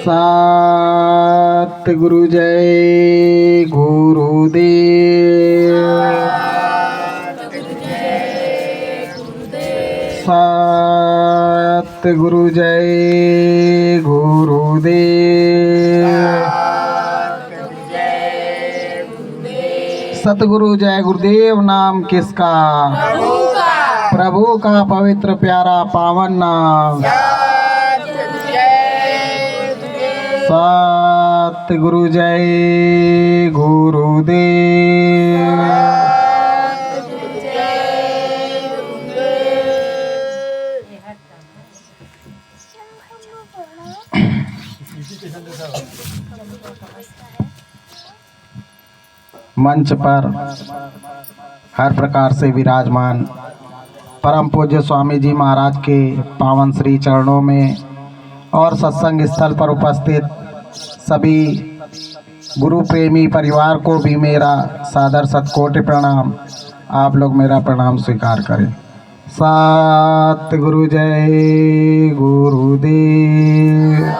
सतगुरु जय गुरुदेव। सतगुरु जय गुरुदेव। सतगुरु जय गुरुदेव नाम किसका? प्रभु का पवित्र प्यारा पावन नाम। सतगुरु जय गुरुदेव। मंच पर हर प्रकार से विराजमान परम पूज्य स्वामी जी महाराज के पावन श्री चरणों में और सत्संग स्थल पर उपस्थित सभी गुरु प्रेमी परिवार को भी मेरा सादर सतकोटि प्रणाम। आप लोग मेरा प्रणाम स्वीकार करें। सतगुरु जय गुरुदेव।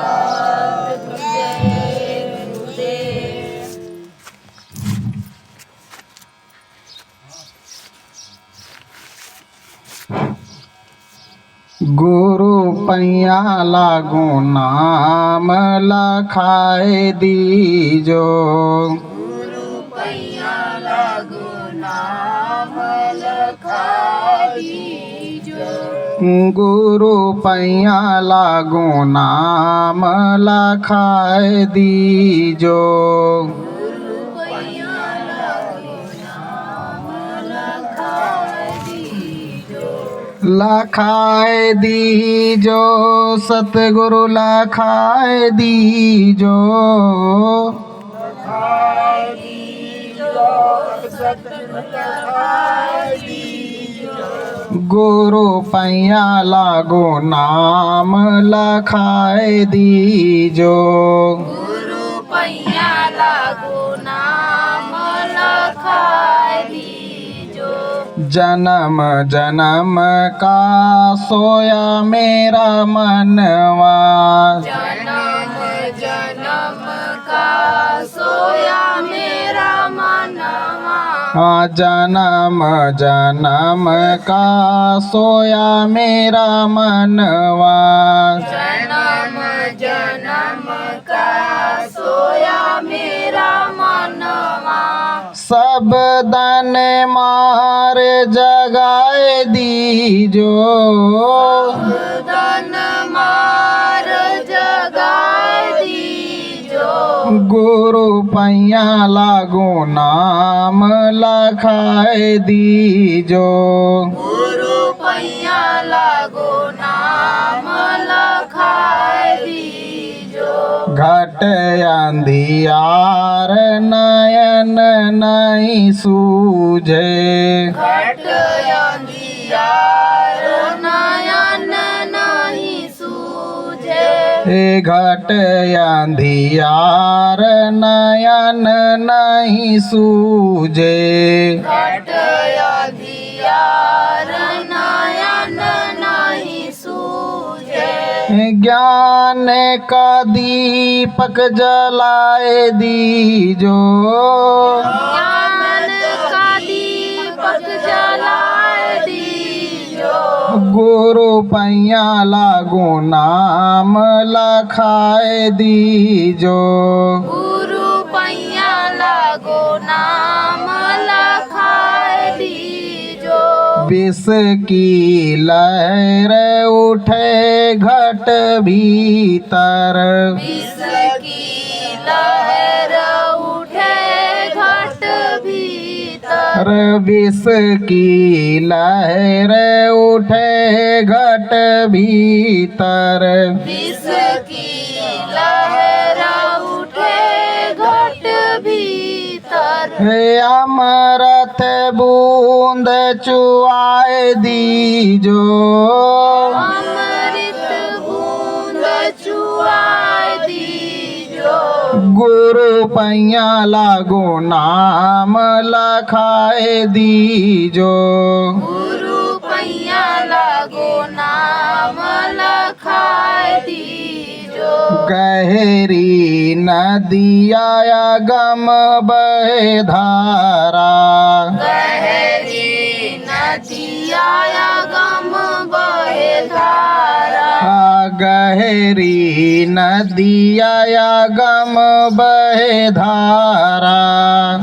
गुरु पैया लागू नाम लखाए दीजो। गुरु पैया लागू नाम लखाए दीजो। गुरु पैया लागू नाम लखाए दीजो। लखाए दीजो सतगुरु लखाए दीजो। गुरु पैया लागो नाम लखाए दीजो। गुरु पैया लागू नाम लखाए दीजो। जन्म जन्म का सोया मेरा मनवा। जन्म जन्म का सोया मेरा मनवा। जन्म जन्म का सोया मेरा मनवा। जन्म जन्म का सोया मेरा मनवा। सब दन मार जगाए दीजो। दन मार जगाए दीजो। गुरु पैया लागू नाम लखाए दीजो। गुरु पैया लागू नाम लखाए दीजो। घट अंधियार नयन नहीं सूझे। घट अंधियार नयन नहीं सूझे। घट अंधियार नयन नहीं सूझे। घट अंधियार नयन नहीं सूझे। ज्ञान का दीपक जलाए दीजो। ज्ञान का दीपक जलाए दीजो। गुरु पैया लागू नाम लखाए दीजो। गुरु पैया लागू नाम लखाए दीजो। विष की लहर उठे घट भीतर। विष की लहर उठे घट भीतर। विष की लहर उठे घट भीतर। विष की लहर उठे घट भीतर। अमृत बूंद चुआए दीजो। अमृत बूंद चुआए दीजो। गुरु पैया लागू नाम लखाए दीजो। गुरु पैया लागू नाम लखाए दीजो। गहरी नदिया गम बहे धारा, गहरी नदिया गम बहे धारा, गहरी नदिया गम बहे धारा,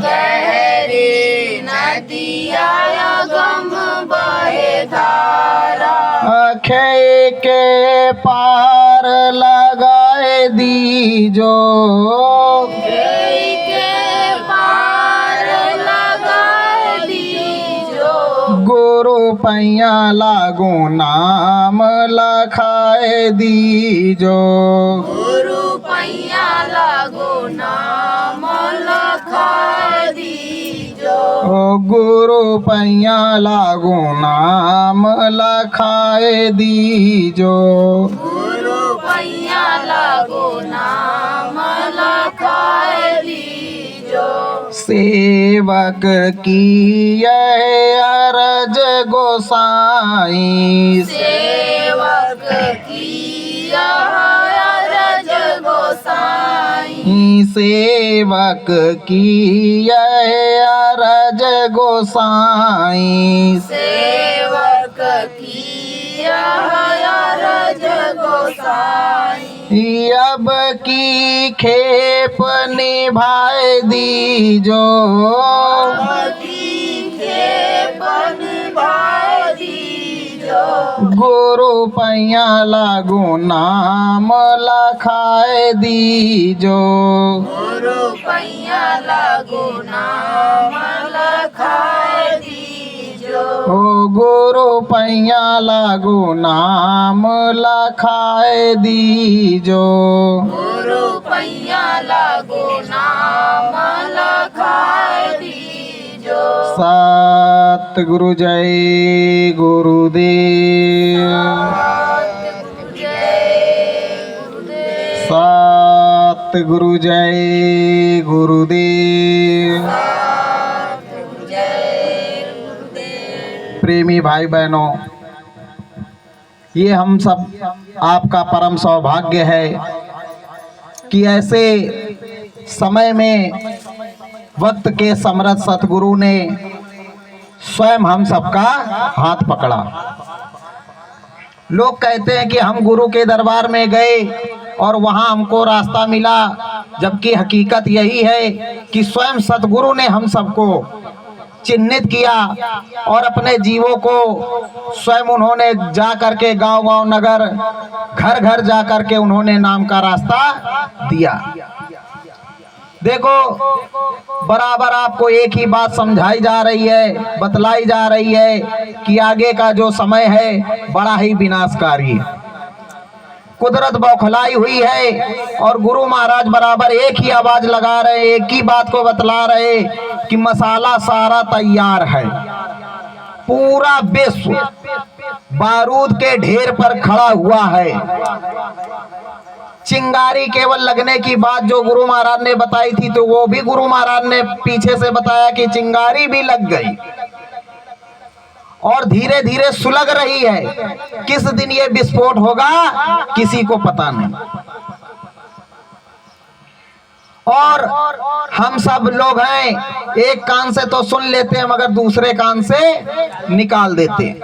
गहरी नदिया गम बहे धारा, अखे के पार लगाए दीजो, के पार लगा दीजो, गुरु पैया लागू नाम लखाए दीजो, गुरु पैया लागो नाम लखा दीजो, ओ गुरु पैया लागू नाम लखाए दीजो, गुरु पैया लागो नाम लखा दीजो, सेवक की यह अरज गोसाई, सेवक की अरज गोसाई, सेवक की यह अरज गोसाई, सेवक की अरज गोसाई, अब की खेप निभाए दीजो, गुरु पैया लागू नाम लखाए दीजो, गुरु पैया लागो नाम लखा दीजो, ओ गुरु पैया लागू नाम लखाए दीजो, गुरु पैया लागो नाम लखा दीजो, सतगुरु जय गुरुदेव, सतगुरु जय गुरुदेव। प्रेमी भाई बहनों, ये हम सब आपका परम सौभाग्य है कि ऐसे समय में वक्त के समर्थ सतगुरु ने स्वयं हम सबका हाथ पकड़ा। लोग कहते हैं कि हम गुरु के दरबार में गए और वहां हमको रास्ता मिला, जबकि हकीकत यही है कि स्वयं सतगुरु ने हम सबको चिन्हित किया और अपने जीवों को स्वयं उन्होंने जा करके गांव-गांव, नगर, घर-घर जा करके उन्होंने नाम का रास्ता दिया। देखो, बराबर आपको एक ही बात समझाई जा रही है, बतलाई जा रही है कि आगे का जो समय है बड़ा ही विनाशकारी है। कुदरत बौखलाई हुई है और गुरु महाराज बराबर एक ही आवाज लगा रहे, एक ही बात को बतला रहे कि मसाला सारा तैयार है। पूरा विश्व बारूद के ढेर पर खड़ा हुआ है। चिंगारी केवल लगने की बात जो गुरु महाराज ने बताई थी, तो वो भी गुरु महाराज ने पीछे से बताया कि चिंगारी भी लग गई और धीरे धीरे सुलग रही है। किस दिन ये विस्फोट होगा किसी को पता नहीं। और हम सब लोग हैं, एक कान से तो सुन लेते हैं मगर दूसरे कान से निकाल देते हैं।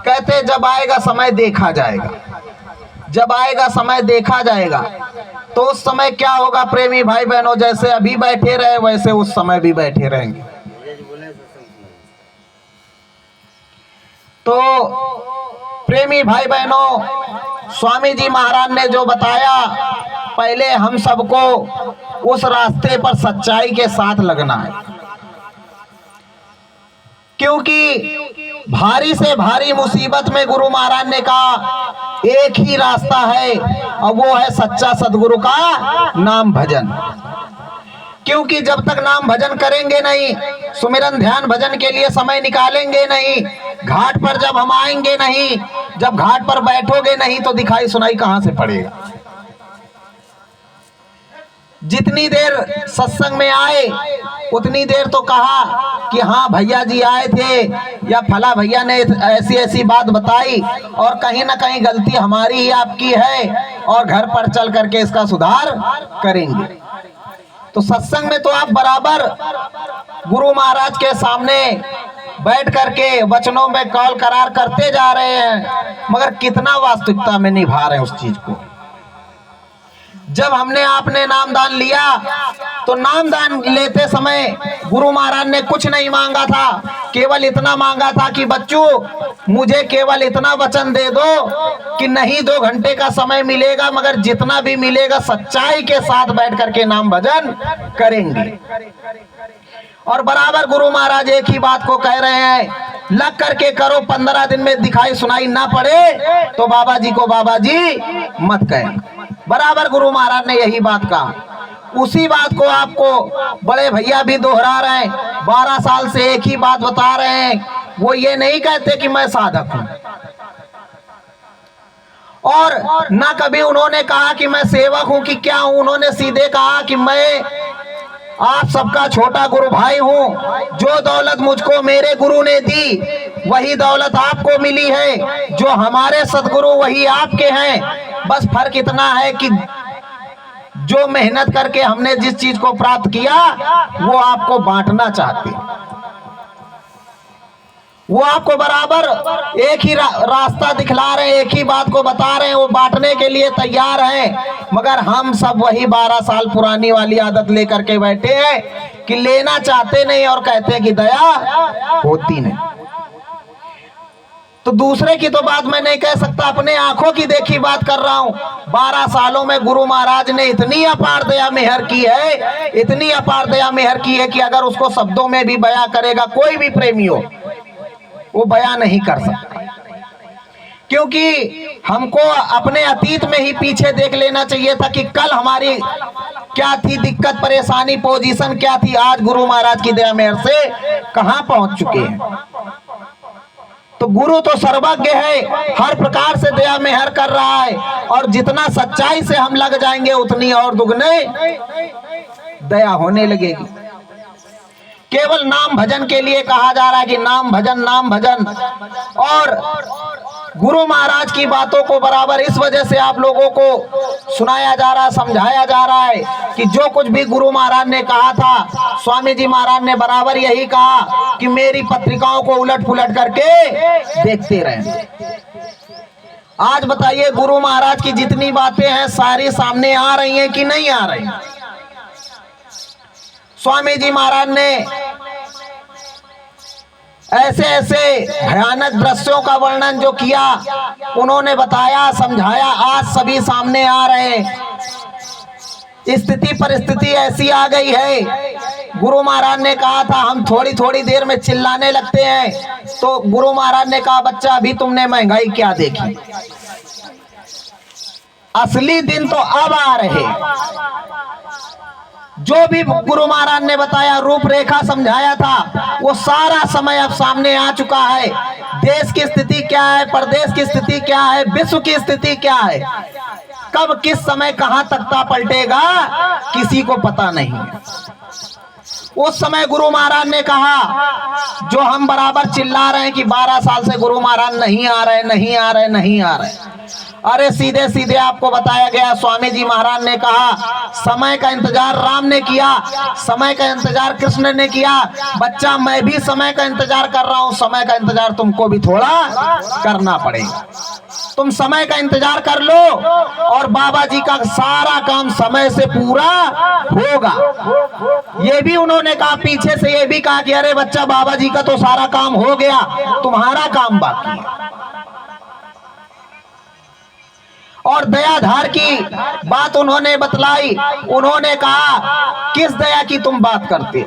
कहते जब आएगा समय देखा जाएगा, जब आएगा समय देखा जाएगा। तो उस समय क्या होगा प्रेमी भाई बहनों, जैसे अभी बैठे रहे वैसे उस समय भी बैठे रहेंगे। तो प्रेमी भाई बहनों, स्वामी जी महाराज ने जो बताया, पहले हम सबको उस रास्ते पर सच्चाई के साथ लगना है, क्योंकि भारी से भारी मुसीबत में गुरु महाराज ने कहा एक ही रास्ता है और वो है सच्चा सदगुरु का नाम भजन। क्योंकि जब तक नाम भजन करेंगे नहीं, सुमिरन ध्यान भजन के लिए समय निकालेंगे नहीं, घाट पर जब हम आएंगे नहीं, जब घाट पर बैठोगे नहीं, तो दिखाई सुनाई कहां से पड़ेगा। जितनी देर सत्संग में आए उतनी देर तो कहा कि हाँ भैया जी आए थे या फला भैया ने ऐसी ऐसी बात बताई और कहीं ना कहीं गलती हमारी ही आपकी है और घर पर चल करके इसका सुधार करेंगे। तो सत्संग में तो आप बराबर गुरु महाराज के सामने बैठ करके वचनों में कौल करार करते जा रहे हैं, मगर कितना वास्तविकता में निभा रहे हैं उस चीज को। जब हमने आपने नामदान लिया तो नामदान लेते समय गुरु महाराज ने कुछ नहीं मांगा था, केवल इतना मांगा था कि बच्चों मुझे केवल इतना वचन दे दो कि नहीं 2 घंटे का समय मिलेगा, मगर जितना भी मिलेगा सच्चाई के साथ बैठ करके नाम भजन करेंगे। और बराबर गुरु महाराज एक ही बात को कह रहे हैं, लग करके करो, 15 दिन में दिखाई सुनाई ना पड़े तो बाबा जी को बाबा जी मत कहें। बराबर गुरु महाराज ने यही बात कहा। उसी बात को आपको बड़े भैया भी दोहरा रहे हैं, 12 साल से एक ही बात बता रहे हैं। वो ये नहीं कहते कि मैं साधक हूं, और ना कभी उन्होंने कहा कि मैं सेवक हूं कि क्या हूं। उन्होंने सीधे कहा कि मैं आप सबका छोटा गुरु भाई हूं। जो दौलत मुझको मेरे गुरु ने दी वही दौलत आपको मिली है, जो हमारे सदगुरु वही आपके हैं। बस फर्क इतना है कि जो मेहनत करके हमने जिस चीज को प्राप्त किया वो आपको बांटना चाहते हैं। वो आपको बराबर एक ही रास्ता दिखला रहे हैं, एक ही बात को बता रहे हैं, वो बांटने के लिए तैयार हैं। मगर हम सब वही 12 साल पुरानी वाली आदत लेकर के बैठे हैं कि लेना चाहते नहीं और कहते हैं कि दया होती नहीं। तो दूसरे की तो बात मैं नहीं कह सकता, अपने आंखों की देखी बात कर रहा हूं। 12 सालों में गुरु महाराज ने इतनी अपार दया मेहर की है, इतनी अपार दया मेहर की है कि अगर उसको शब्दों में भी बयां करेगा कोई भी प्रेमी हो, वो बयां नहीं कर सकता। क्योंकि हमको अपने अतीत में ही पीछे देख लेना चाहिए था कि कल हमारी क्या थी दिक्कत, परेशानी, पोजीशन क्या थी। आज गुरु महाराज की दया मेहर से कहां पहुंच चुके हैं। तो गुरु तो सर्वज्ञ है, हर प्रकार से दया मेहर कर रहा है, और जितना सच्चाई से हम लग जाएंगे उतनी और दुगने दया होने लगेगी। केवल नाम भजन के लिए कहा जा रहा है कि नाम भजन नाम भजन। और गुरु महाराज की बातों को बराबर इस वजह से आप लोगों को सुनाया जा रहा है, समझाया जा रहा है कि जो कुछ भी गुरु महाराज ने कहा था, स्वामी जी महाराज ने बराबर यही कहा कि मेरी पत्रिकाओं को उलट पुलट करके देखते रहें। आज बताइए गुरु महाराज की जितनी बातें हैं सारी सामने आ रही हैं कि नहीं आ रही। स्वामी जी महाराज ने ऐसे ऐसे भयानक दृश्यों का वर्णन जो किया, उन्होंने बताया, समझाया, आज सभी सामने आ रहे हैं। स्थिति परिस्थिति ऐसी आ गई है। गुरु महाराज ने कहा था हम थोड़ी थोड़ी देर में चिल्लाने लगते हैं, तो गुरु महाराज ने कहा बच्चा अभी तुमने महंगाई क्या देखी, असली दिन तो अब आ रहे। जो भी गुरु महाराज ने बताया, रूपरेखा समझाया था, वो सारा समय अब सामने आ चुका है। देश की स्थिति क्या है, प्रदेश की स्थिति क्या है, विश्व की स्थिति क्या है, कब किस समय कहां तख्ता पलटेगा किसी को पता नहीं है। उस समय गुरु महाराज ने कहा, जो हम बराबर चिल्ला रहे हैं कि 12 साल से गुरु महाराज नहीं आ रहे, नहीं आ रहे, नहीं आ रहे, अरे सीधे सीधे आपको बताया गया। स्वामी जी महाराज ने कहा समय का इंतजार राम ने किया, समय का इंतजार कृष्ण ने किया। बच्चा मैं भी समय का इंतजार कर रहा हूं, समय का इंतजार तुमको भी थोड़ा करना पड़ेगा। तुम समय का इंतजार कर लो और बाबा जी का सारा काम समय से पूरा होगा। ये भी उन्होंने कहा, पीछे से ये भी कहा कि अरे बच्चा बाबा जी का तो सारा काम हो गया, तुम्हारा काम बाकी है। और दयाधार की बात उन्होंने बतलाई। उन्होंने कहा किस दया की तुम बात करते,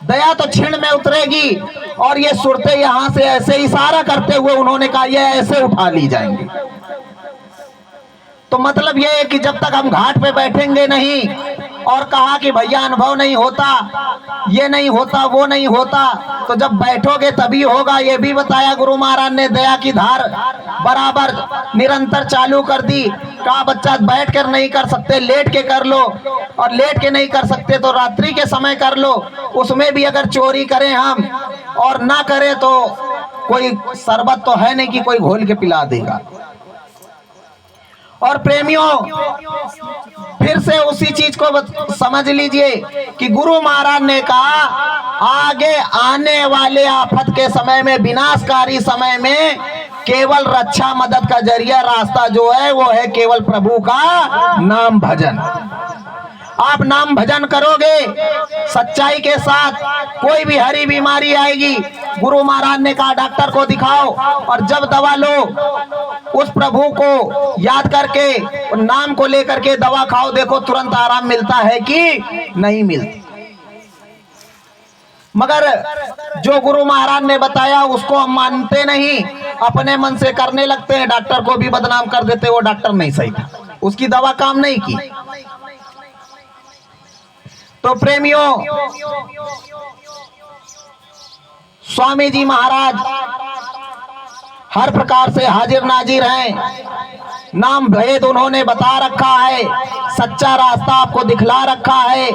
दया तो क्षण में उतरेगी। और ये सुरते यहां से ऐसे इशारा करते हुए उन्होंने कहा ये ऐसे उठा ली जाएंगी। तो मतलब ये है कि जब तक हम घाट पे बैठेंगे नहीं, और कहा कि भैया अनुभव नहीं होता, ये नहीं होता, वो नहीं होता, तो जब बैठोगे तभी होगा। ये भी बताया गुरु महाराज ने, दया की धार बराबर निरंतर चालू कर दी। कहा बच्चा बैठ कर नहीं कर सकते, लेट के कर लो, और लेट के नहीं कर सकते तो रात्रि के समय कर लो। उसमें भी अगर चोरी करें हम और ना करें तो कोई शरबत तो है नहीं कि कोई घोल के पिला देगा। और प्रेमियों, फिर से उसी चीज को समझ लीजिए कि गुरु महाराज ने कहा आगे आने वाले आफत के समय में, विनाशकारी समय में केवल रक्षा मदद का जरिया रास्ता जो है वो है केवल प्रभु का नाम भजन। आप नाम भजन करोगे सच्चाई के साथ, कोई भी हरी बीमारी आएगी, गुरु महाराज ने कहा डॉक्टर को दिखाओ और जब दवा लो उस प्रभु को याद करके, नाम को लेकर के दवा खाओ, देखो तुरंत आराम मिलता है कि नहीं मिलता। मगर जो गुरु महाराज ने बताया उसको हम मानते नहीं, अपने मन से करने लगते हैं, डॉक्टर को भी बदनाम कर देते, वो डॉक्टर नहीं सही था, उसकी दवा काम नहीं की। तो प्रेमियों, स्वामी जी महाराज हर प्रकार से हाजिर नाजिर हैं, नाम भेद उन्होंने बता रखा है, सच्चा रास्ता आपको दिखला रखा है,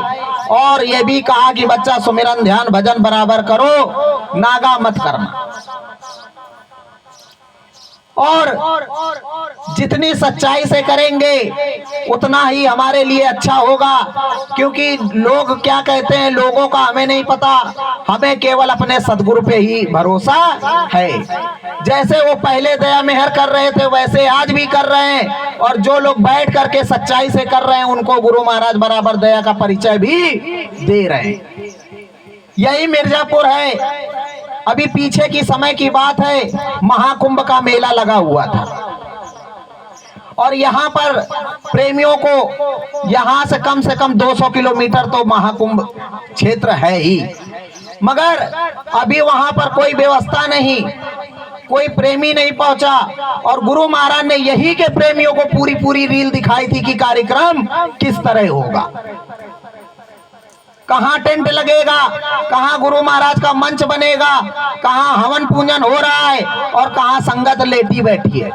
और ये भी कहा कि बच्चा सुमिरन ध्यान भजन बराबर करो, नागा मत करना। और जितनी सच्चाई से करेंगे उतना ही हमारे लिए अच्छा होगा, क्योंकि लोग क्या कहते हैं लोगों का हमें नहीं पता, हमें केवल अपने सदगुरु पे ही भरोसा है। जैसे वो पहले दया मेहर कर रहे थे वैसे आज भी कर रहे हैं, और जो लोग बैठ करके सच्चाई से कर रहे हैं उनको गुरु महाराज बराबर दया का परिचय भी दे रहे हैं। यही मिर्जापुर है, अभी पीछे की समय की बात है, महाकुंभ का मेला लगा हुआ था और यहाँ पर प्रेमियों को यहाँ से कम 200 किलोमीटर तो महाकुंभ क्षेत्र है ही, मगर अभी वहां पर कोई व्यवस्था नहीं, कोई प्रेमी नहीं पहुंचा, और गुरु महाराज ने यही के प्रेमियों को पूरी रील दिखाई थी कि कार्यक्रम किस तरह होगा, कहाँ टेंट लगेगा, कहाँ गुरु महाराज का मंच बनेगा, कहाँ हवन पूजन हो रहा है और कहाँ संगत लेटी बैठी है।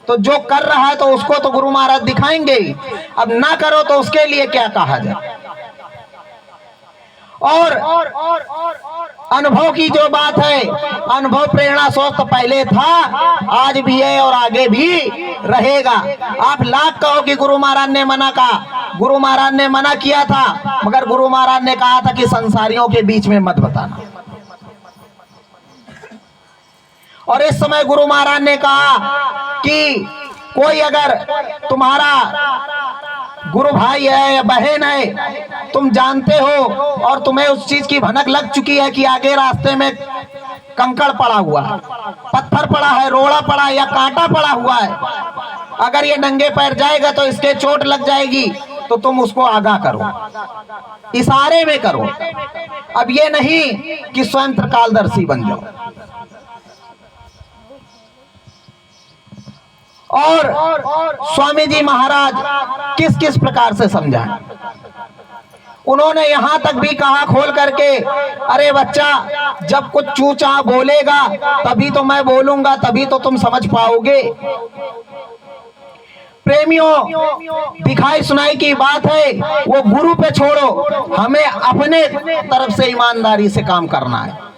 तो जो कर रहा है तो उसको तो गुरु महाराज दिखाएंगे ही, अब ना करो तो उसके लिए क्या कहा जाए। और अनुभव की जो बात है, अनुभव प्रेरणा स्रोत तो पहले था, आज भी है और आगे भी रहेगा। आप लाख कहो कि गुरु महाराज ने मना कहा, गुरु महाराज ने मना किया था, मगर गुरु महाराज ने कहा था कि संसारियों के बीच में मत बताना। और इस समय गुरु महाराज ने कहा कि कोई अगर तुम्हारा गुरु भाई है या बहन है, तुम जानते हो और तुम्हें उस चीज की भनक लग चुकी है कि आगे रास्ते में कंकड़ पड़ा हुआ है, पत्थर पड़ा है, रोड़ा पड़ा है या कांटा पड़ा हुआ है, अगर ये नंगे पैर जाएगा तो इसके चोट लग जाएगी, तो तुम उसको आगाह करो, इशारे में करो। अब ये नहीं कि स्वयं त्रिकालदर्शी बन जाओ। और स्वामी जी महाराज किस किस प्रकार से समझाएं, उन्होंने यहां तक भी कहा खोल करके, अरे बच्चा जब कुछ चूचा बोलेगा तभी तो मैं बोलूंगा, तभी तो तुम समझ पाओगे। प्रेमियों, दिखाई सुनाई की बात है वो गुरु पे छोड़ो, हमें अपने तरफ से ईमानदारी से काम करना है।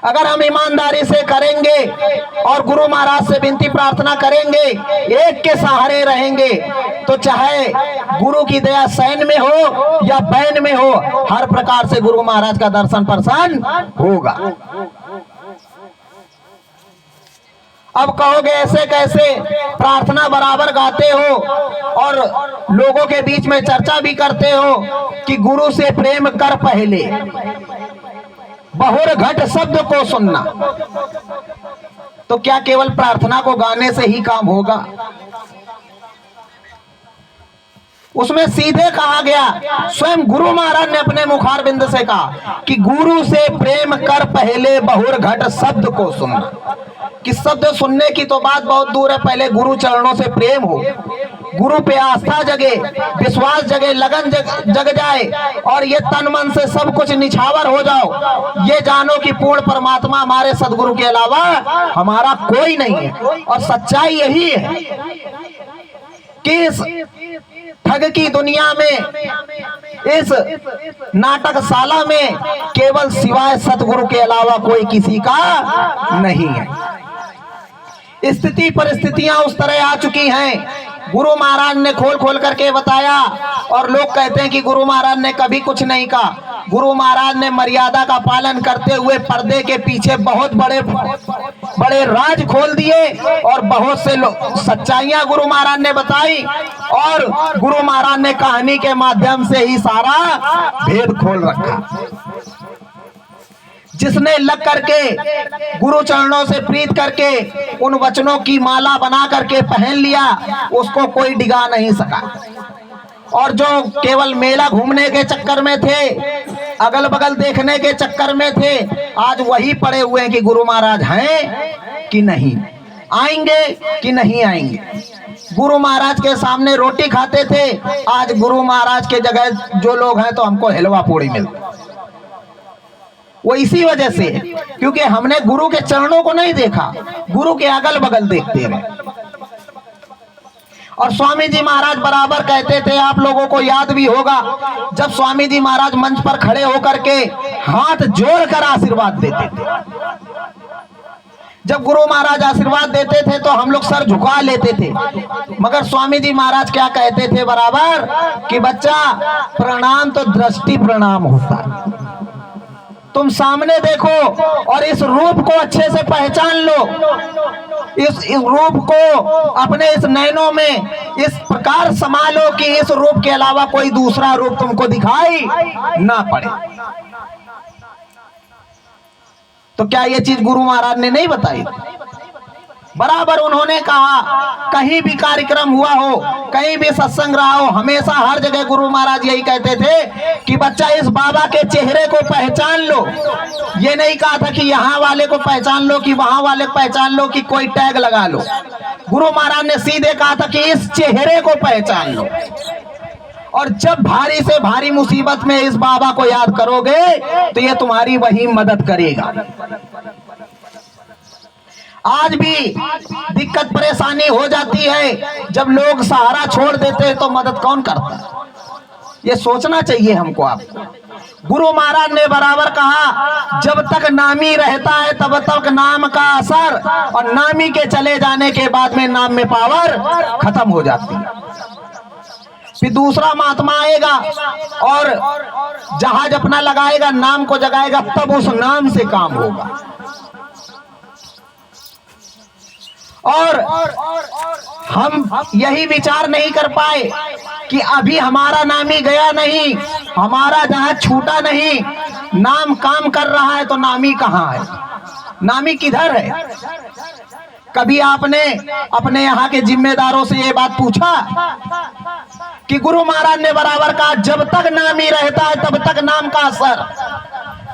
अगर हम ईमानदारी से करेंगे और गुरु महाराज से विनती प्रार्थना करेंगे, एक के सहारे रहेंगे, तो चाहे गुरु की दया सैन में हो या बैन में हो, हर प्रकार से गुरु महाराज का दर्शन प्रसन्न होगा। अब कहोगे ऐसे कैसे, प्रार्थना बराबर गाते हो और लोगों के बीच में चर्चा भी करते हो कि गुरु से प्रेम कर पहले, बहुर घट शब्द को सुनना, तो क्या केवल प्रार्थना को गाने से ही काम होगा? उसमें सीधे कहा गया, स्वयं गुरु महाराज ने अपने मुखारबिंद से कहा कि गुरु से प्रेम कर पहले बहुर घट शब्द को सुनना। कि शब्द सुनने की तो बात बहुत दूर है, पहले गुरु चरणों से प्रेम हो, गुरु पे आस्था जगे, विश्वास जगे, लगन जग जाए और ये तन मन से सब कुछ निछावर हो जाओ। ये जानो कि पूर्ण परमात्मा हमारे सदगुरु के अलावा हमारा कोई नहीं है। और सच्चाई यही है कि इस ठग की दुनिया में, इस नाटकशाला में केवल सिवाय सतगुरु के अलावा कोई किसी का नहीं है। स्थिति परिस्थितियां उस तरह आ चुकी हैं, गुरु महाराज ने खोल खोल करके बताया और लोग कहते हैं कि गुरु महाराज ने कभी कुछ नहीं कहा। गुरु महाराज ने मर्यादा का पालन करते हुए पर्दे के पीछे बहुत बड़े बड़े राज खोल दिए और बहुत से लोग सच्चाइयां गुरु महाराज ने बताई और गुरु महाराज ने कहानी के माध्यम से ही सारा भेद खोल रखा। जिसने लग करके गुरु चरणों से प्रीत करके उन वचनों की माला बना करके पहन लिया, उसको कोई डिगा नहीं सका। और जो केवल मेला घूमने के चक्कर में थे, अगल बगल देखने के चक्कर में थे, आज वही पड़े हुए हैं कि गुरु महाराज हैं कि नहीं, आएंगे कि नहीं आएंगे। गुरु महाराज के सामने रोटी खाते थे, आज गुरु महाराज के जगह जो लोग हैं तो हमको हलवा पूड़ी मिलती। वो इसी वजह से क्योंकि हमने गुरु के चरणों को नहीं देखा, गुरु के अगल बगल देखते रहे। और स्वामी जी महाराज बराबर कहते थे, आप लोगों को याद भी होगा, जब स्वामी जी महाराज मंच पर खड़े होकर के हाथ जोड़कर आशीर्वाद देते थे। जब गुरु महाराज आशीर्वाद देते थे तो हम लोग सर झुका लेते थे, मगर स्वामी जी महाराज क्या कहते थे बराबर कि बच्चा, प्रणाम तो दृष्टि प्रणाम होता है, तुम सामने देखो और इस रूप को अच्छे से पहचान लो, इस रूप को अपने इस नैनों में इस प्रकार संभालो कि इस रूप के अलावा कोई दूसरा रूप तुमको दिखाई ना पड़े। तो क्या ये चीज गुरु महाराज ने नहीं बताई? बराबर उन्होंने कहा, कहीं भी कार्यक्रम हुआ हो, कहीं भी सत्संग रहा हो, हमेशा हर जगह गुरु महाराज यही कहते थे कि बच्चा इस बाबा के चेहरे को पहचान लो। ये नहीं कहा था कि यहाँ वाले को पहचान लो कि वहां वाले को पहचान लो कि कोई टैग लगा लो। गुरु महाराज ने सीधे कहा था कि इस चेहरे को पहचान लो, और जब भारी से भारी मुसीबत में इस बाबा को याद करोगे तो ये तुम्हारी वही मदद करेगा। आज भी दिक्कत परेशानी हो जाती है, जब लोग सहारा छोड़ देते हैं तो मदद कौन करता है? ये सोचना चाहिए हमको। आपको गुरु महाराज ने बराबर कहा, जब तक नामी रहता है तब तक नाम का असर, और नामी के चले जाने के बाद में नाम में पावर खत्म हो जाती है। फिर दूसरा महात्मा आएगा और जहाज अपना लगाएगा, नाम को जगाएगा, तब उस नाम से काम होगा। और हम यही विचार नहीं कर पाए कि अभी हमारा नामी गया नहीं, हमारा जहाज छूटा नहीं, नाम काम कर रहा है, तो नामी कहाँ है? नामी किधर है? कभी आपने अपने यहाँ के जिम्मेदारों से ये बात पूछा कि गुरु महाराज ने बराबर कहा, जब तक नामी रहता है तब तक नाम का असर,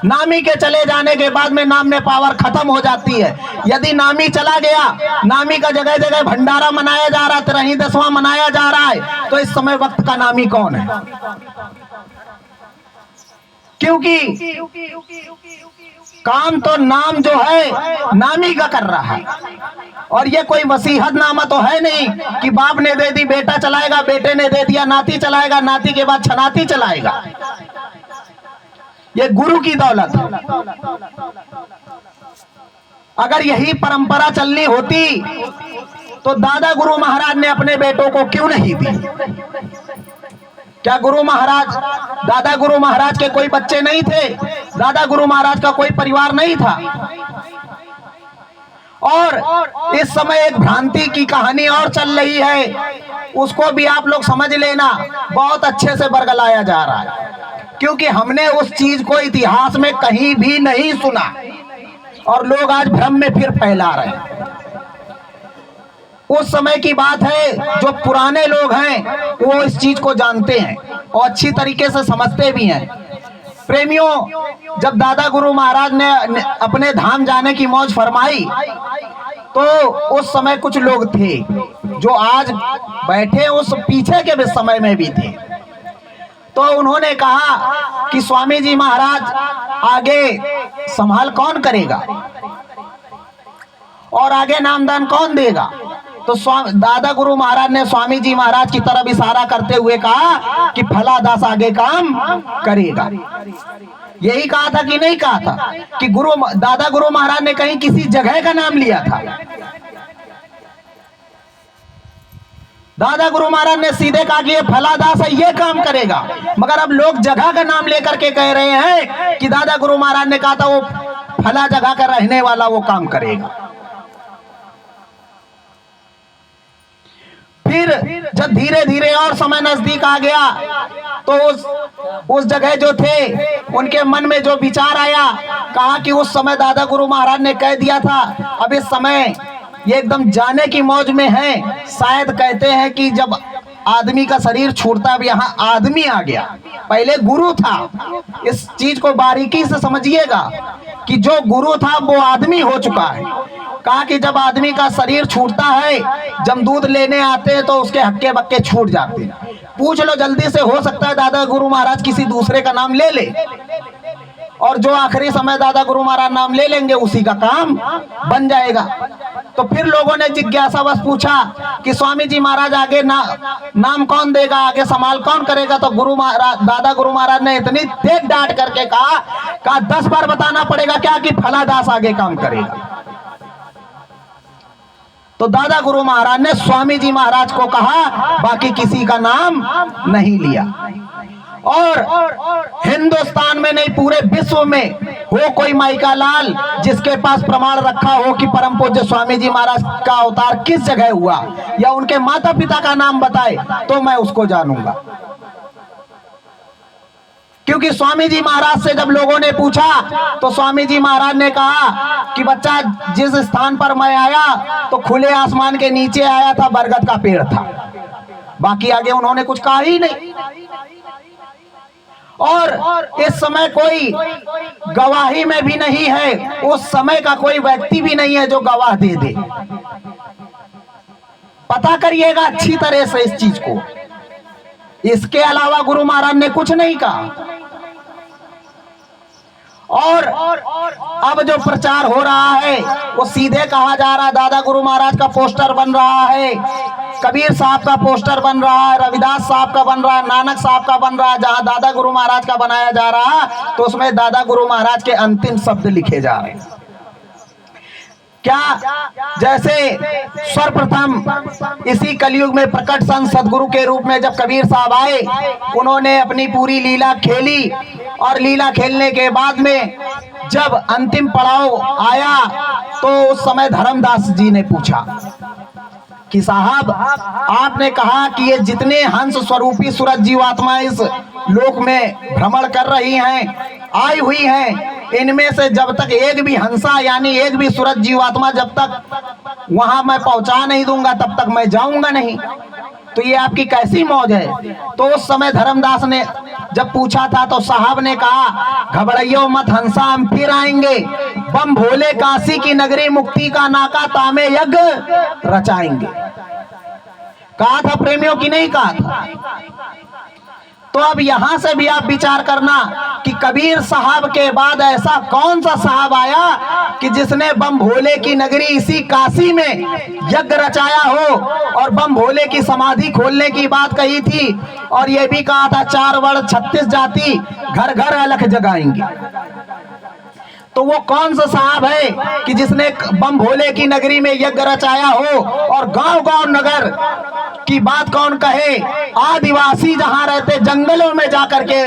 नामी के चले जाने के बाद में नाम में पावर खत्म हो जाती है। यदि नामी चला गया, नामी का जगह जगह भंडारा मनाया जा रहा है, 13वां मनाया जा रहा है, तो इस समय वक्त का नामी कौन है? क्योंकि काम तो नाम जो है नामी का कर रहा है, और ये कोई वसीहत नामा तो है नहीं कि बाप ने दे दी बेटा चलाएगा, बेटे ने दे दिया नाती चलाएगा, नाती के बाद छनाती चलाएगा। ये गुरु की दौलत है। अगर यही परंपरा चलनी होती तो दादा गुरु महाराज ने अपने बेटों को क्यों नहीं दी? क्या गुरु महाराज, दादा गुरु महाराज के कोई बच्चे नहीं थे? दादा गुरु महाराज का कोई परिवार नहीं था? और इस समय एक भ्रांति की कहानी और चल रही है, उसको भी आप लोग समझ लेना, बहुत अच्छे से बरगलाया जा रहा है, क्योंकि हमने उस चीज को इतिहास में कहीं भी नहीं सुना और लोग आज भ्रम में फिर फैला रहे हैं। उस समय की बात है, जो पुराने लोग हैं वो इस चीज को जानते हैं और अच्छी तरीके से समझते भी हैं। प्रेमियों, जब दादा गुरु महाराज ने अपने धाम जाने की मौज फरमाई तो उस समय कुछ लोग थे जो आज बैठे उस पीछे के भी समय में भी थे। तो उन्होंने कहा कि स्वामी जी महाराज आगे संभाल कौन करेगा और आगे नामदान कौन देगा। तो दादा गुरु महाराज ने स्वामी जी महाराज की तरफ इशारा करते हुए कहा कि फला दास आगे काम करेगा। यही कहा था कि नहीं कहा था कि दादा गुरु महाराज ने कहीं किसी जगह का नाम लिया था। दादा गुरु महाराज ने सीधे कहा कि ये फला दास है, ये काम करेगा। मगर अब लोग जगह का नाम लेकर के कह रहे हैं कि दादा गुरु महाराज ने कहा था वो फला जगह का रहने वाला वो काम करेगा। फिर जब धीरे धीरे और समय नजदीक आ गया तो उस जगह जो थे उनके मन में जो विचार आया, कहा कि उस समय दादा गुरु महाराज ने कह दिया था, अब इस समय ये एकदम जाने की मौज में है। शायद कहते हैं कि जब आदमी का शरीर छूटता, अब यहाँ आदमी आ गया, पहले गुरु था। इस चीज को बारीकी से समझिएगा कि जो गुरु था वो आदमी हो चुका है। कहा कि जब आदमी का शरीर छूटता है, जब दूध लेने आते हैं तो उसके हक्के बक्के छूट जाते हैं। पूछ लो जल्दी से, हो सकता है दादा गुरु महाराज किसी दूसरे का नाम ले ले, और जो आखिरी समय दादा गुरु महाराज नाम ले लेंगे उसी का काम बन जाएगा। तो फिर लोगों ने जिज्ञासावश पूछा कि स्वामी जी महाराज आगे नाम कौन देगा, आगे संभाल कौन करेगा। तो दादा गुरु महाराज ने इतनी तेज डांट करके कहा 10 बार बताना पड़ेगा क्या कि फला दास आगे काम करेगा। तो दादा गुरु महाराज ने स्वामी जी महाराज को कहा, बाकी किसी का नाम नहीं लिया। और हिंदुस्तान में नहीं पूरे विश्व में हो कोई माइका लाल जिसके पास प्रमाण रखा हो कि परम पूज्य स्वामी जी महाराज का अवतार किस जगह हुआ या उनके माता पिता का नाम बताए तो मैं उसको जानूंगा। क्योंकि स्वामी जी महाराज से जब लोगों ने पूछा तो स्वामी जी महाराज ने कहा कि बच्चा, जिस स्थान पर मैं आया तो खुले आसमान के नीचे आया था, बरगद का पेड़ था। बाकी आगे उन्होंने कुछ कहा ही नहीं। और इस समय कोई गवाही में भी नहीं है, उस समय का कोई व्यक्ति भी नहीं है जो गवाह दे दे। पता करिएगा अच्छी तरह से इस चीज को। इसके अलावा गुरु महाराज ने कुछ नहीं कहा। और अब जो प्रचार हो रहा है वो सीधे कहा जा रहा है, दादा गुरु महाराज का पोस्टर बन रहा है, कबीर साहब का पोस्टर बन रहा है, रविदास साहब का बन रहा है, नानक साहब का बन रहा है। जहां दादा गुरु महाराज का बनाया जा रहा है तो उसमें दादा गुरु महाराज के अंतिम शब्द लिखे जा रहे हैं। क्या जैसे सर्वप्रथम इसी कलयुग में प्रकट संत सदगुरु के रूप में जब कबीर साहब आए, उन्होंने अपनी पूरी लीला खेली और लीला खेलने के बाद में जब अंतिम पड़ाव आया तो उस समय धर्मदास जी ने पूछा कि साहब, आपने कहा कि ये जितने हंस स्वरूपी सूरज जीवात्मा इस लोक में भ्रमण कर रही हैं, आई हुई हैं, इनमें से जब तक एक भी हंसा यानी एक भी सूरज जीवात्मा जब तक वहां मैं पहुंचा नहीं दूंगा तब तक मैं जाऊंगा नहीं। तो ये आपकी कैसी मौज है। तो उस समय धर्मदास ने जब पूछा था तो साहब ने कहा, घबराइयो मत हंसा, हम फिर आएंगे, बम भोले काशी की नगरी मुक्ति का नाका तामे यज्ञ रचाएंगे। कहा था प्रेमियों की नहीं कहा था। तो अब यहां से भी आप विचार करना कि कबीर साहब के बाद ऐसा कौन सा साहब आया कि जिसने बम भोले की नगरी इसी काशी में यज्ञ रचाया हो और बम भोले की समाधि खोलने की बात कही थी और यह भी कहा था 4 वर्ण 36 जाति घर घर अलख जगाएंगे। तो वो कौन सा साहब है कि जिसने बम भोले की नगरी में यज्ञ रचाया हो और गांव गांव नगर की बात कौन कहे, आदिवासी जहां रहते जंगलों में जाकर के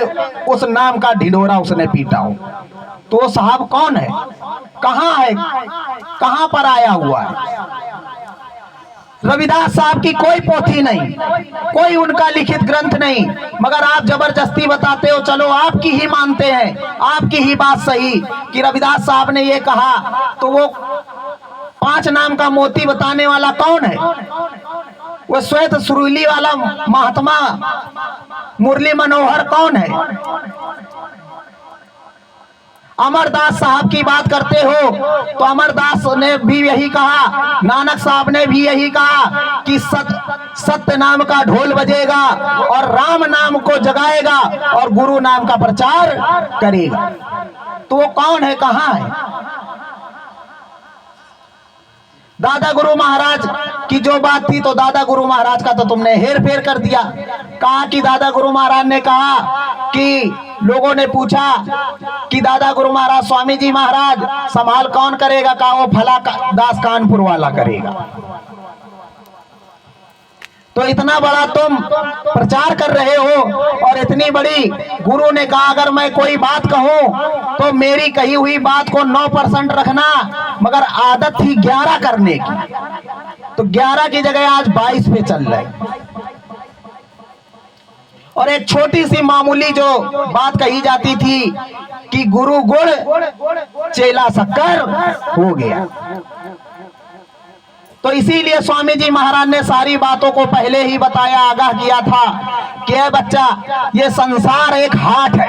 उस नाम का ढिंढोरा उसने पीटा हो। तो वो साहब कौन है, कहां है, कहां पर आया हुआ है। रविदास साहब की कोई पोथी नहीं, कोई उनका लिखित ग्रंथ नहीं, मगर आप जबरदस्ती बताते हो चलो आपकी ही मानते हैं, आपकी ही बात सही कि रविदास साहब ने ये कहा। तो वो 5 नाम का मोती बताने वाला कौन है? वो श्वेत सुरीली वाला महात्मा मुरली मनोहर कौन है? अमरदास साहब की बात करते हो तो अमरदास ने भी यही कहा, नानक साहब ने भी यही कहा कि सत्य नाम का ढोल बजेगा और राम नाम को जगाएगा और गुरु नाम का प्रचार करेगा। तो वो कौन है, कहां है? दादा गुरु महाराज की जो बात थी, तो दादा गुरु महाराज का तो तुमने हेर फेर कर दिया। कहा कि दादा गुरु महाराज ने कहा कि लोगों ने पूछा कि दादा गुरु महाराज, स्वामी जी महाराज संभाल कौन करेगा? कहा वो फला दास कानपुर वाला करेगा। तो इतना बड़ा तुम प्रचार कर रहे हो और इतनी बड़ी, गुरु ने कहा अगर मैं कोई बात कहूं तो मेरी कही हुई बात को 9% रखना, मगर आदत थी 11 करने की, तो 11 की जगह आज 22 पे चल रहे। और एक छोटी सी मामूली जो बात कही जाती थी कि गुरु गुड़ चेला शक्कर हो गया। तो इसीलिए स्वामी जी महाराज ने सारी बातों को पहले ही बताया, आगाह किया था कि बच्चा, ये संसार एक हाट है,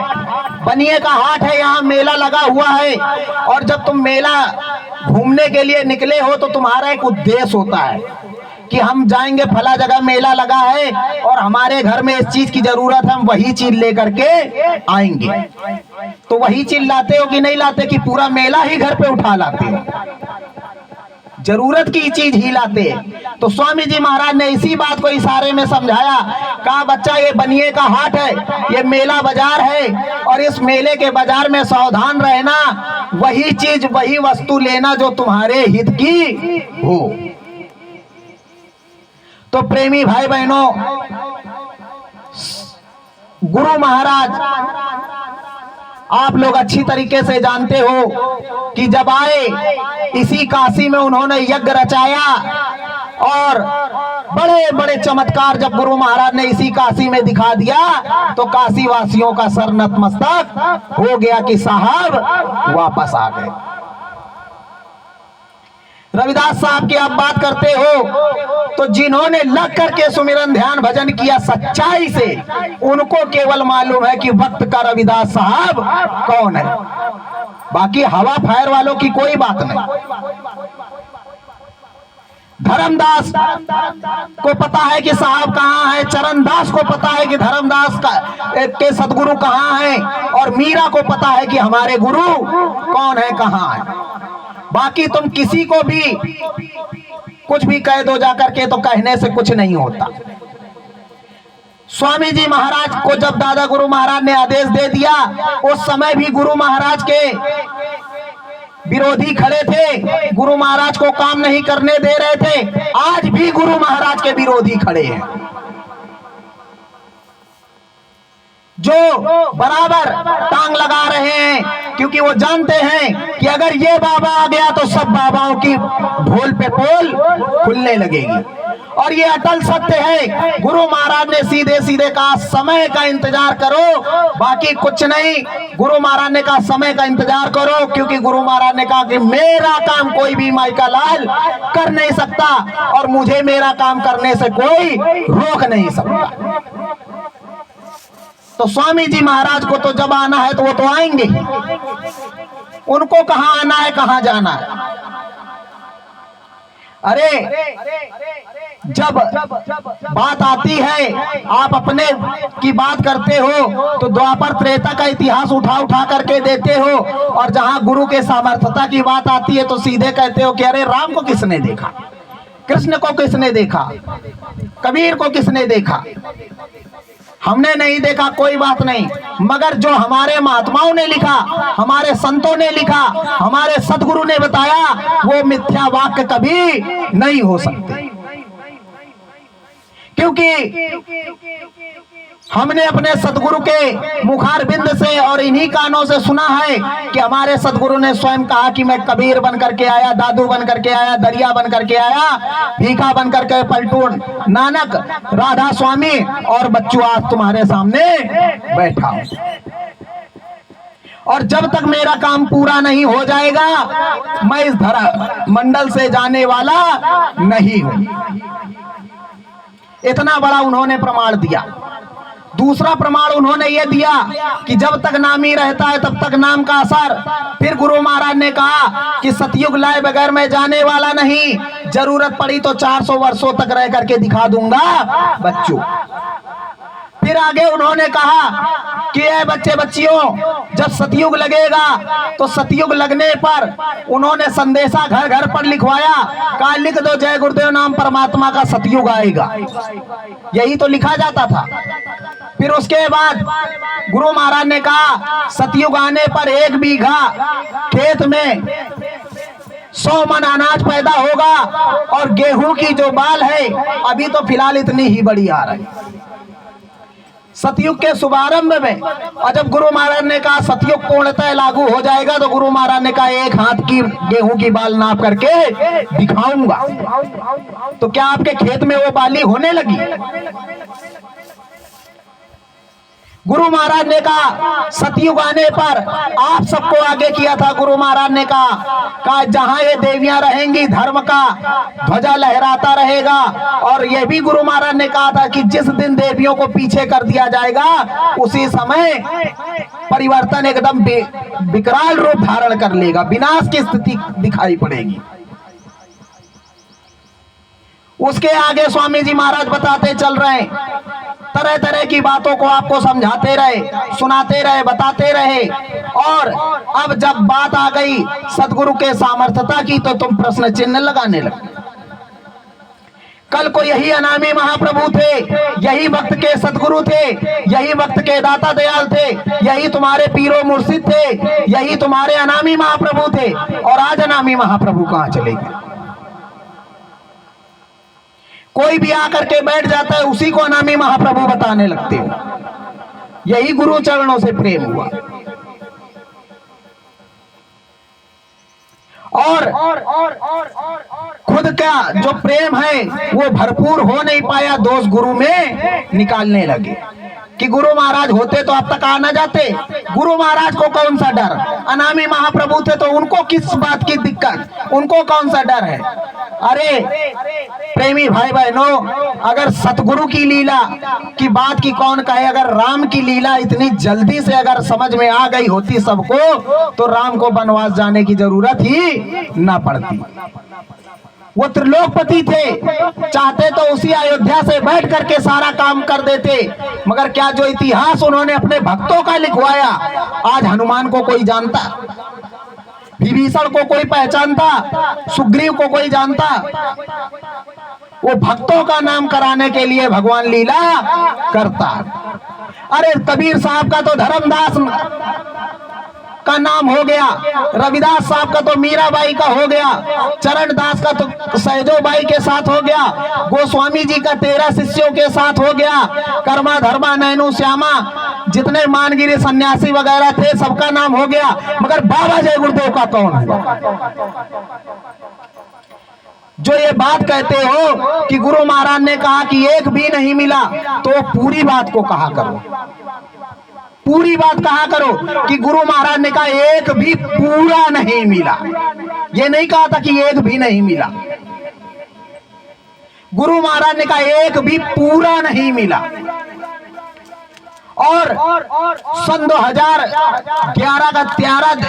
बनिए का हाट है, यहाँ मेला लगा हुआ है। और जब तुम मेला घूमने के लिए निकले हो तो तुम्हारा एक उद्देश्य होता है कि हम जाएंगे फला जगह मेला लगा है और हमारे घर में इस चीज की जरूरत है, हम वही चीज लेकर के आएंगे। तो वही चीज लाते हो कि नहीं लाते, कि पूरा मेला ही घर पे उठा लाते हो, जरूरत की चीज ही लाते। तो स्वामी जी महाराज ने इसी बात को इशारे में समझाया। कहा बच्चा, ये बनिए का हाट है, ये मेला बाजार है, और इस मेले के बाजार में सावधान रहना, वही चीज वही वस्तु लेना जो तुम्हारे हित की हो। तो प्रेमी भाई बहनों, गुरु महाराज आप लोग अच्छी तरीके से जानते हो कि जब आए इसी काशी में उन्होंने यज्ञ रचाया और बड़े बड़े चमत्कार जब गुरु महाराज ने इसी काशी में दिखा दिया तो काशी वासियों का सर नतमस्तक हो गया कि साहब वापस आ गए। रविदास साहब की आप बात करते हो तो जिन्होंने लग करके सुमिरन ध्यान भजन किया सच्चाई से, उनको केवल मालूम है कि वक्त का रविदास साहब कौन है। बाकी हवा फायर वालों की कोई बात नहीं। धर्मदास को पता है कि साहब कहाँ है, चरणदास को पता है कि धर्मदास के सदगुरु कहाँ है, और मीरा को पता है कि हमारे गुरु कौन है, कहाँ है। बाकी तुम किसी को भी कुछ भी कह दो जाकर के, तो कहने से कुछ नहीं होता। स्वामी जी महाराज को जब दादा गुरु महाराज ने आदेश दे दिया, उस समय भी गुरु महाराज के विरोधी खड़े थे, गुरु महाराज को काम नहीं करने दे रहे थे। आज भी गुरु महाराज के विरोधी खड़े हैं, जो बराबर टांग लगा रहे हैं, क्योंकि वो जानते हैं कि अगर ये बाबा आ गया तो सब बाबाओं की ढोल पे पोल खुलने लगेगी। और ये अटल सत्य है। गुरु महाराज ने सीधे सीधे कहा समय का इंतजार करो, बाकी कुछ नहीं। गुरु महाराज ने कहा समय का इंतजार करो, क्योंकि गुरु महाराज ने कहा कि मेरा काम कोई भी माई का लाल कर नहीं सकता, और मुझे मेरा काम करने से कोई रोक नहीं सकता। तो स्वामी जी महाराज को तो जब आना है तो वो तो आएंगे, उनको कहाँ आना है, कहाँ जाना है। अरे जब बात आती है, आप अपने की बात करते हो तो द्वापर त्रेता का इतिहास उठा उठा करके देते हो, और जहां गुरु के सामर्थ्यता की बात आती है तो सीधे कहते हो कि अरे राम को किसने देखा, कृष्ण को किसने देखा, कबीर को किसने देखा, हमने नहीं देखा, कोई बात नहीं। मगर जो हमारे महात्माओं ने लिखा, हमारे संतों ने लिखा, हमारे सदगुरु ने बताया, वो मिथ्या वाक्य कभी नहीं हो सकते। क्योंकि हमने अपने सदगुरु के मुखारबिंद से और इन्हीं कानों से सुना है कि हमारे सदगुरु ने स्वयं कहा कि मैं कबीर बन करके आया, दादू बन करके आया, दरिया बन करके आया, भीखा बन करके पलटू, नानक, राधा स्वामी और बच्चू आज तुम्हारे सामने बैठा हूं। और जब तक मेरा काम पूरा नहीं हो जाएगा, मैं इस धरा मंडल से जाने वाला नहीं हूं। इतना बड़ा उन्होंने प्रमाण दिया। दूसरा प्रमाण उन्होंने ये दिया कि जब तक नामी रहता है तब तक नाम का असर। फिर गुरु महाराज ने कहा कि सतयुग लाए बगैर मैं जाने वाला नहीं, जरूरत पड़ी तो 400 वर्षों तक रह करके दिखा दूंगा बच्चों। फिर आगे उन्होंने कहा कि ऐ बच्चे बच्चियों, जब सतयुग लगेगा तो सतयुग लगने पर उन्होंने संदेशा घर घर पर लिखवाया, कहा लिख दो जय गुरुदेव नाम परमात्मा का सतयुग आएगा। यही तो लिखा जाता था। फिर उसके बाद गुरु महाराज ने कहा सतयुग आने पर 1 बीघा खेत में 100 मन अनाज पैदा होगा और गेहूं की जो बाल है अभी तो फिलहाल इतनी ही बड़ी आ रही। सतयुग के शुभारंभ में, और जब गुरु महाराज ने कहा सतयुग पूर्णतः लागू हो जाएगा तो गुरु महाराज ने कहा 1 हाथ की गेहूं की बाल नाप करके दिखाऊंगा। तो क्या आपके खेत में वो बाली होने लगी? गुरु महाराज ने कहा सतयुग आने पर आप सबको आगे किया था। गुरु महाराज ने कहा जहां ये देवियां रहेंगी धर्म का ध्वजा लहराता रहेगा। और यह भी गुरु महाराज ने कहा था कि जिस दिन देवियों को पीछे कर दिया जाएगा उसी समय परिवर्तन एकदम विकराल रूप धारण कर लेगा, विनाश की स्थिति दिखाई पड़ेगी। उसके आगे स्वामी जी महाराज बताते चल रहे हैं, तरह तरह की बातों को आपको समझाते रहे, सुनाते रहे, बताते रहे। और अब जब बात आ गई सदगुरु के सामर्थ्यता की तो तुम प्रश्न चिन्ह लगाने लगे। कल को यही अनामी महाप्रभु थे, यही वक्त के सदगुरु थे, यही वक्त के दाता दयाल थे, यही तुम्हारे पीरो मुर्शिद थे, यही तुम्हारे अनामी महाप्रभु थे। और आज अनामी महाप्रभु कहां चले गए? कोई भी आकर के बैठ जाता है उसी को अनामी महाप्रभु बताने लगते हो। यही गुरु चरणों से प्रेम हुआ। और खुद का जो प्रेम है वो भरपूर हो नहीं पाया, दोष गुरु में निकालने लगे कि गुरु महाराज होते तो अब तक आ न जाते। गुरु महाराज को कौन सा डर? अनामी महाप्रभु थे तो उनको किस बात की दिक्कत, उनको कौन सा डर है? अरे प्रेमी भाई बहनों, अगर सतगुरु की लीला की बात की कौन कहे, अगर राम की लीला इतनी जल्दी से अगर समझ में आ गई होती सबको तो राम को वनवास जाने की जरूरत ही ना पड़ती। वो त्रिलोकपति थे, चाहते तो उसी अयोध्या से बैठ करके सारा काम कर देते। मगर क्या जो इतिहास उन्होंने अपने भक्तों का लिखवाया, आज हनुमान को कोई जानता, विभीषण को कोई पहचानता, सुग्रीव को कोई जानता? वो भक्तों का नाम कराने के लिए भगवान लीला करता। अरे कबीर साहब का तो धर्मदास का नाम हो गया, रविदास साहब का तो मीराबाई का हो गया, चरणदास का तो सहजोबाई के साथ हो गया, गोस्वामी जी का 13 शिष्यों के साथ हो गया, कर्मा धर्मा नैनू श्यामा जितने मानगिरी सन्यासी वगैरह थे सबका नाम हो गया। मगर बाबा जय गुरुदेव का कौन हुआ? जो ये बात कहते हो कि गुरु महाराज ने कहा कि 1 भी नहीं मिला, तो पूरी बात को कहा करो, पूरी बात कहा करो कि गुरु महाराज ने कहा 1 भी पूरा नहीं मिला। ये नहीं कहा था कि 1 भी नहीं मिला। गुरु महाराज ने कहा 1 भी पूरा नहीं मिला। और सन 2011 का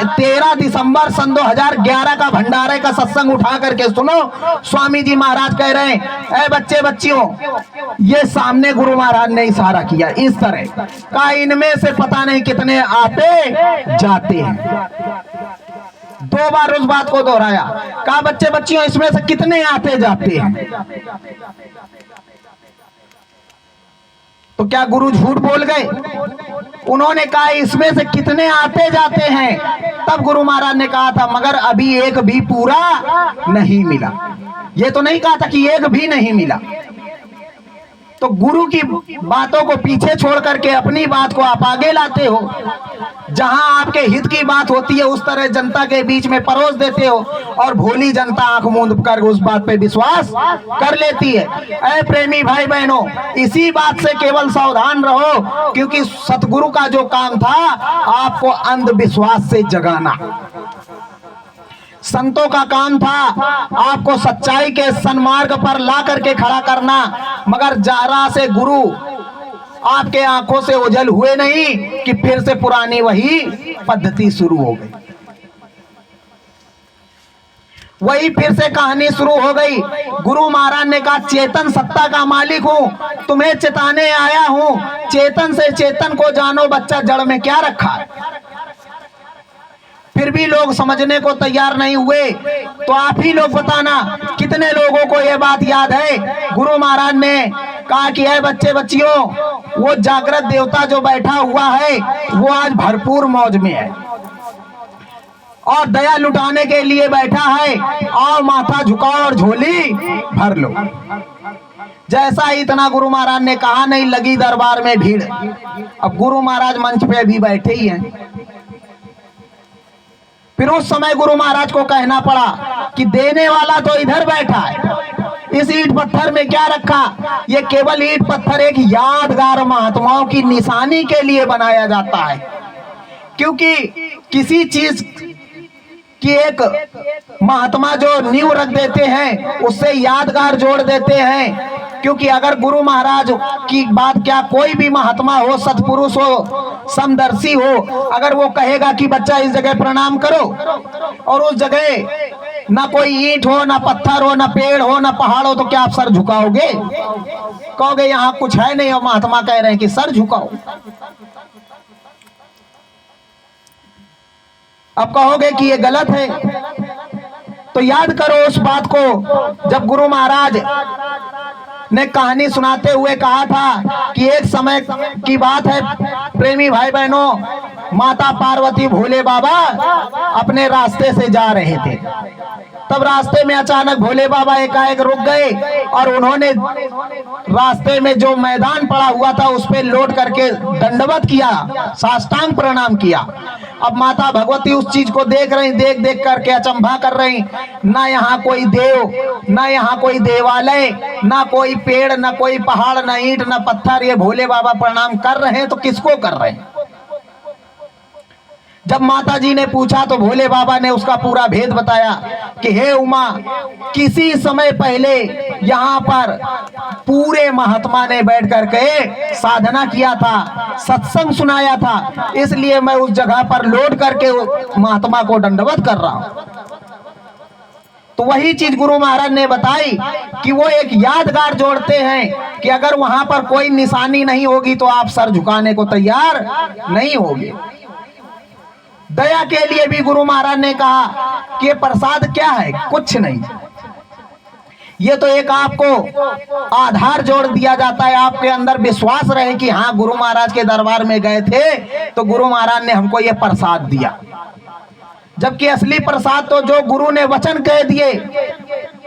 13 दिसंबर सन 2011 का भंडारे का सत्संग उठा करके सुनो। स्वामी जी महाराज कह रहे हैं, ऐ बच्चे बच्चियों, ये सामने गुरु महाराज ने इशारा किया इस तरह का, इनमें से पता नहीं कितने आते जाते हैं। 2 बार उस बात को दोहराया, कहा बच्चे बच्चियों इसमें से कितने आते जाते हैं। तो क्या गुरु झूठ बोल गए? उन्होंने कहा इसमें से कितने आते जाते हैं। तब गुरु महाराज ने कहा था मगर अभी 1 भी पूरा नहीं मिला। ये तो नहीं कहा था कि 1 भी नहीं मिला। तो गुरु की बातों को पीछे छोड़ करके अपनी बात को आप आगे लाते हो। जहां आपके हित की बात होती है उस तरह जनता के बीच में परोस देते हो और भोली जनता आंख मूंद कर उस बात पे विश्वास कर लेती है। ऐ प्रेमी भाई बहनों, इसी बात से केवल सावधान रहो, क्योंकि सतगुरु का जो काम था आपको अंधविश्वास से जगाना, संतों का काम था आपको सच्चाई के सन्मार्ग पर ला करके खड़ा करना। मगर जरा से गुरु आपके आंखों से ओझल हुए नहीं कि फिर से पुरानी वही पद्धति शुरू हो गई, वही फिर से कहानी शुरू हो गई। गुरु महाराज ने कहा चेतन सत्ता का मालिक हूं, तुम्हें चेताने आया हूं, चेतन से चेतन को जानो बच्चा, जड़ में क्या रखा है। फिर भी लोग समझने को तैयार नहीं हुए। तो आप ही लोग बताना कितने लोगों को यह बात याद है। गुरु महाराज ने कहा कि है बच्चे बच्चियों, वो जागृत देवता जो बैठा हुआ है वो आज भरपूर मौज में है और दया लुटाने के लिए बैठा है, और माथा झुकाओ और झोली भर लो। जैसा ही इतना गुरु महाराज ने कहा, नहीं लगी दरबार में भीड़। अब गुरु महाराज मंच पे भी बैठे ही हैं। फिर उस समय गुरु महाराज को कहना पड़ा कि देने वाला तो इधर बैठा है, इस ईंट पत्थर में क्या रखा। ये केवल ईंट पत्थर एक यादगार महात्माओं की निशानी के लिए बनाया जाता है, क्योंकि किसी चीज कि एक महात्मा जो नींव रख देते हैं उससे यादगार जोड़ देते हैं। क्योंकि अगर गुरु महाराज की बात क्या, कोई भी महात्मा हो, सत्पुरुष हो, समदर्शी हो, अगर वो कहेगा कि बच्चा इस जगह प्रणाम करो, और उस जगह ना कोई ईंट हो, ना पत्थर हो, ना पेड़ हो, ना पहाड़ हो, तो क्या आप सर झुकाओगे? कहोगे यहाँ कुछ है नहीं और महात्मा कह रहे हैं कि सर झुकाओ। अब कहोगे कि ये गलत है। तो याद करो उस बात को, जब गुरु महाराज ने कहानी सुनाते हुए कहा था कि एक समय की बात है, प्रेमी भाई बहनों, माता पार्वती भोले बाबा अपने रास्ते से जा रहे थे। तब रास्ते में अचानक भोले बाबा एकाएक रुक गए और उन्होंने रास्ते में जो मैदान पड़ा हुआ था उस पे लौट करके दंडवत किया, साष्टांग प्रणाम किया। अब माता भगवती उस चीज को देख रही, देख देख करके अचंभा कर रही। ना यहाँ कोई देव, ना यहाँ कोई देवालय, ना कोई पेड़, ना कोई पहाड़, ना ईंट, ना पत्थर, ये भोले बाबा प्रणाम कर रहे हैं तो किसको कर रहे हैं? जब माता जी ने पूछा तो भोले बाबा ने उसका पूरा भेद बताया कि हे उमा, किसी समय पहले यहाँ पर पूरे महात्मा ने बैठ करके साधना किया था, सत्संग सुनाया था, इसलिए मैं उस जगह पर लौट करके महात्मा को दंडवत कर रहा हूं। तो वही चीज गुरु महाराज ने बताई कि वो एक यादगार जोड़ते हैं कि अगर वहां पर कोई निशानी नहीं होगी तो आप सर झुकाने को तैयार नहीं होगे। दया के लिए भी गुरु महाराज ने कहा कि प्रसाद क्या है, कुछ नहीं, ये तो एक आपको आधार जोड़ दिया जाता है, आपके अंदर विश्वास रहे कि हाँ गुरु महाराज के दरबार में गए थे तो गुरु महाराज ने हमको ये प्रसाद दिया। जबकि असली प्रसाद तो जो गुरु ने वचन कह दिए,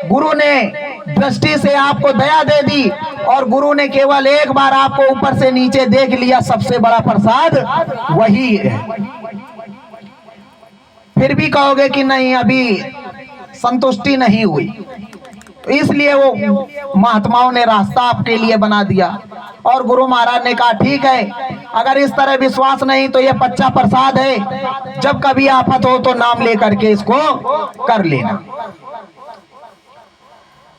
गुरु ने दृष्टि से आपको दया दे दी और गुरु ने केवल एक बार आपको ऊपर से नीचे देख लिया, सबसे बड़ा प्रसाद वही है। फिर भी कहोगे कि नहीं, अभी संतुष्टि नहीं हुई, तो इसलिए वो महात्माओं ने रास्ता आपके लिए बना दिया। और गुरु महाराज ने कहा ठीक है, अगर इस तरह विश्वास नहीं तो ये कच्चा प्रसाद है, जब कभी आफत हो तो नाम लेकर के इसको कर लेना।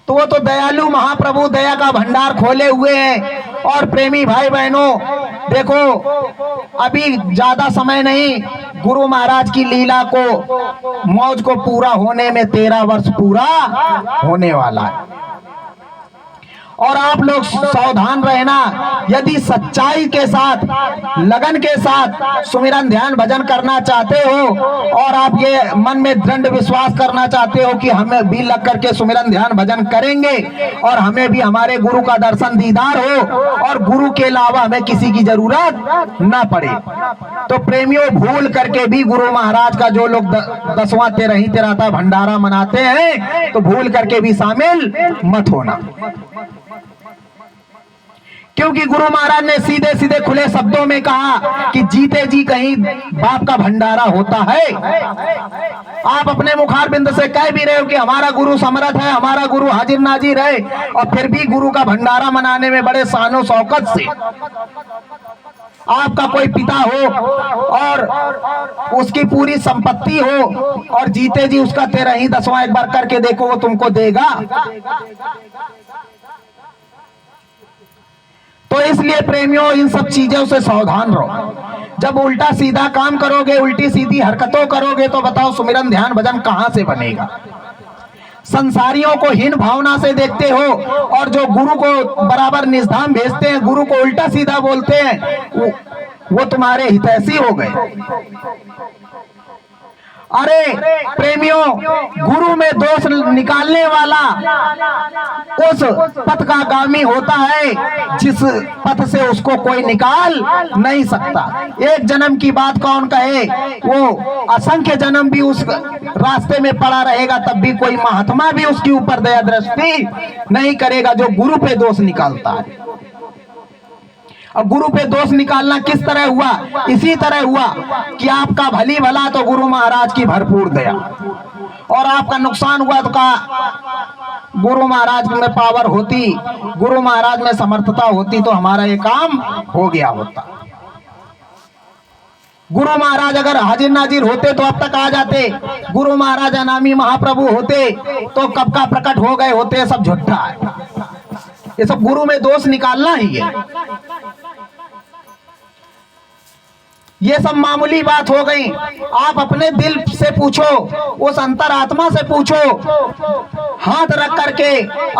तो वो तो दयालु महाप्रभु दया का भंडार खोले हुए हैं। और प्रेमी भाई बहनों देखो, अभी ज्यादा समय नहीं, गुरु महाराज की लीला को, मौज को पूरा होने में 13 वर्ष पूरा होने वाला है। और आप लोग सावधान रहना, यदि सच्चाई के साथ, लगन के साथ सुमिरन ध्यान भजन करना चाहते हो और आप ये मन में दृढ़ विश्वास करना चाहते हो कि हमें भी लग करके सुमिरन ध्यान भजन करेंगे और हमें भी हमारे गुरु का दर्शन दीदार हो और गुरु के अलावा हमें किसी की जरूरत ना पड़े, तो प्रेमियों भूल करके भी गुरु महाराज का जो लोग 10वां 13 भंडारा मनाते हैं तो भूल करके भी शामिल मत होना। क्योंकि गुरु महाराज ने सीधे सीधे खुले शब्दों में कहा कि जीते जी कहीं बाप का भंडारा होता है। आप अपने मुखारबिंद से कह भी रहे हो कि हमारा गुरु समर्थ है, हमारा गुरु हाजिर नाजिर है, और फिर भी गुरु का भंडारा मनाने में बड़े शानो शौकत से आपका कोई पिता हो और उसकी पूरी संपत्ति हो और जीते जी उसका 13वां एक बार करके देखो, वो तुमको देगा। तो इस इसलिए प्रेमियों इन सब चीजों से सावधान रहो। जब उल्टा सीधा काम करोगे, उल्टी सीधी हरकतों करोगे तो बताओ सुमिरन ध्यान भजन कहां से बनेगा। संसारियों को हीन भावना से देखते हो और जो गुरु को बराबर निष्धाम भेजते हैं, गुरु को उल्टा सीधा बोलते हैं, वो तुम्हारे हितैषी हो गए। अरे प्रेमियों, गुरु में दोष निकालने वाला उस पथ का गामी होता है जिस पथ से उसको कोई निकाल नहीं सकता। एक जन्म की बात कौन कहे, वो असंख्य जन्म भी उस रास्ते में पड़ा रहेगा, तब भी कोई महात्मा भी उसके ऊपर दया दृष्टि नहीं करेगा जो गुरु पे दोष निकालता है। अब गुरु पे दोष निकालना किस तरह हुआ? इसी तरह हुआ कि आपका भली भला तो गुरु महाराज की भरपूर दया, और आपका नुकसान हुआ तो का गुरु महाराज में पावर होती, गुरु महाराज में समर्थता होती तो हमारा ये काम हो गया होता। गुरु महाराज अगर हाजिर नाजिर होते तो अब तक आ जाते, गुरु महाराज अनामी महाप्रभु होते तो कब का प्रकट हो गए होते। सब झूठा है, ये सब गुरु में दोष निकालना ही है। ये सब मामूली बात हो गई। आप अपने दिल से पूछो, उस अंतरात्मा से पूछो, हाथ रख करके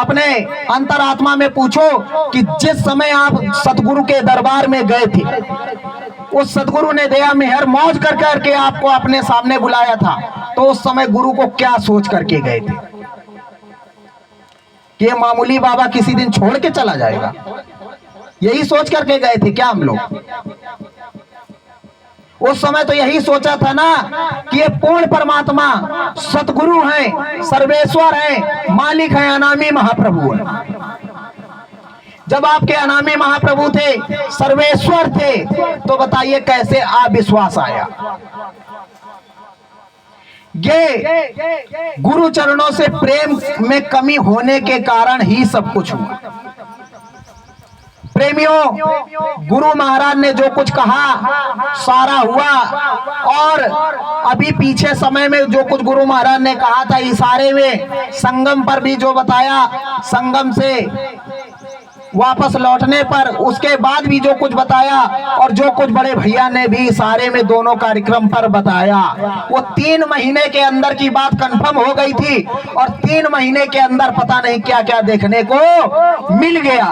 अपने अंतरात्मा में पूछो कि जिस समय आप सतगुरु के दरबार में गए थे, उस सतगुरु ने दया मेहर मौज कर करके आपको अपने सामने बुलाया था, तो उस समय गुरु को क्या सोच करके गए थे कि ये मामूली बाबा किसी दिन छोड़ के चला जाएगा? यही सोच करके गए थे क्या हम लोग? उस समय तो यही सोचा था ना कि ये पूर्ण परमात्मा सतगुरु हैं, सर्वेश्वर हैं, मालिक हैं, अनामी महाप्रभु हैं। जब आपके अनामी महाप्रभु थे, सर्वेश्वर थे, तो बताइए कैसे अविश्वास आया? ये गुरु चरणों से प्रेम में कमी होने के कारण ही सब कुछ हुआ। प्रेमियों, गुरु महाराज ने जो कुछ कहा सारा हुआ, और अभी पीछे समय में जो कुछ गुरु महाराज ने कहा था इशारे में, संगम पर भी जो बताया, संगम से वापस लौटने पर उसके बाद भी जो कुछ बताया, और जो कुछ बड़े भैया ने भी इशारे में दोनों कार्यक्रम पर बताया, वो 3 महीने के अंदर की बात कंफर्म हो गई थी, और 3 महीने के अंदर पता नहीं क्या क्या देखने को मिल गया,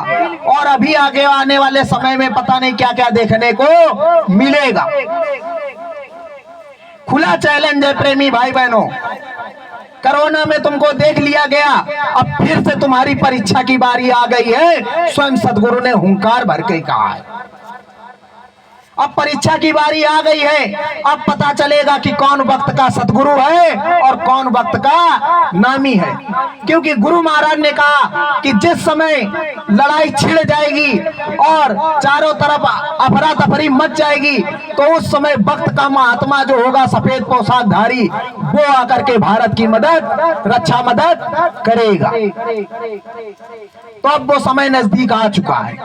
और अभी आगे आने वाले समय में पता नहीं क्या क्या देखने को मिलेगा। खुला चैलेंज है प्रेमी भाई बहनों। कोरोना में तुमको देख लिया गया, अब फिर से तुम्हारी परीक्षा की बारी आ गई है। स्वयं सदगुरु ने हुंकार भर के कहा है, अब परीक्षा की बारी आ गई है। अब पता चलेगा कि कौन वक्त का सतगुरु है और कौन वक्त का नामी है। क्योंकि गुरु महाराज ने कहा कि जिस समय लड़ाई छिड़ जाएगी और चारों तरफ अफरा तफरी मच जाएगी, तो उस समय वक्त का महात्मा जो होगा सफेद पोशाकधारी, वो आकर के भारत की मदद, रक्षा मदद करेगा। तो अब वो समय नजदीक आ चुका है।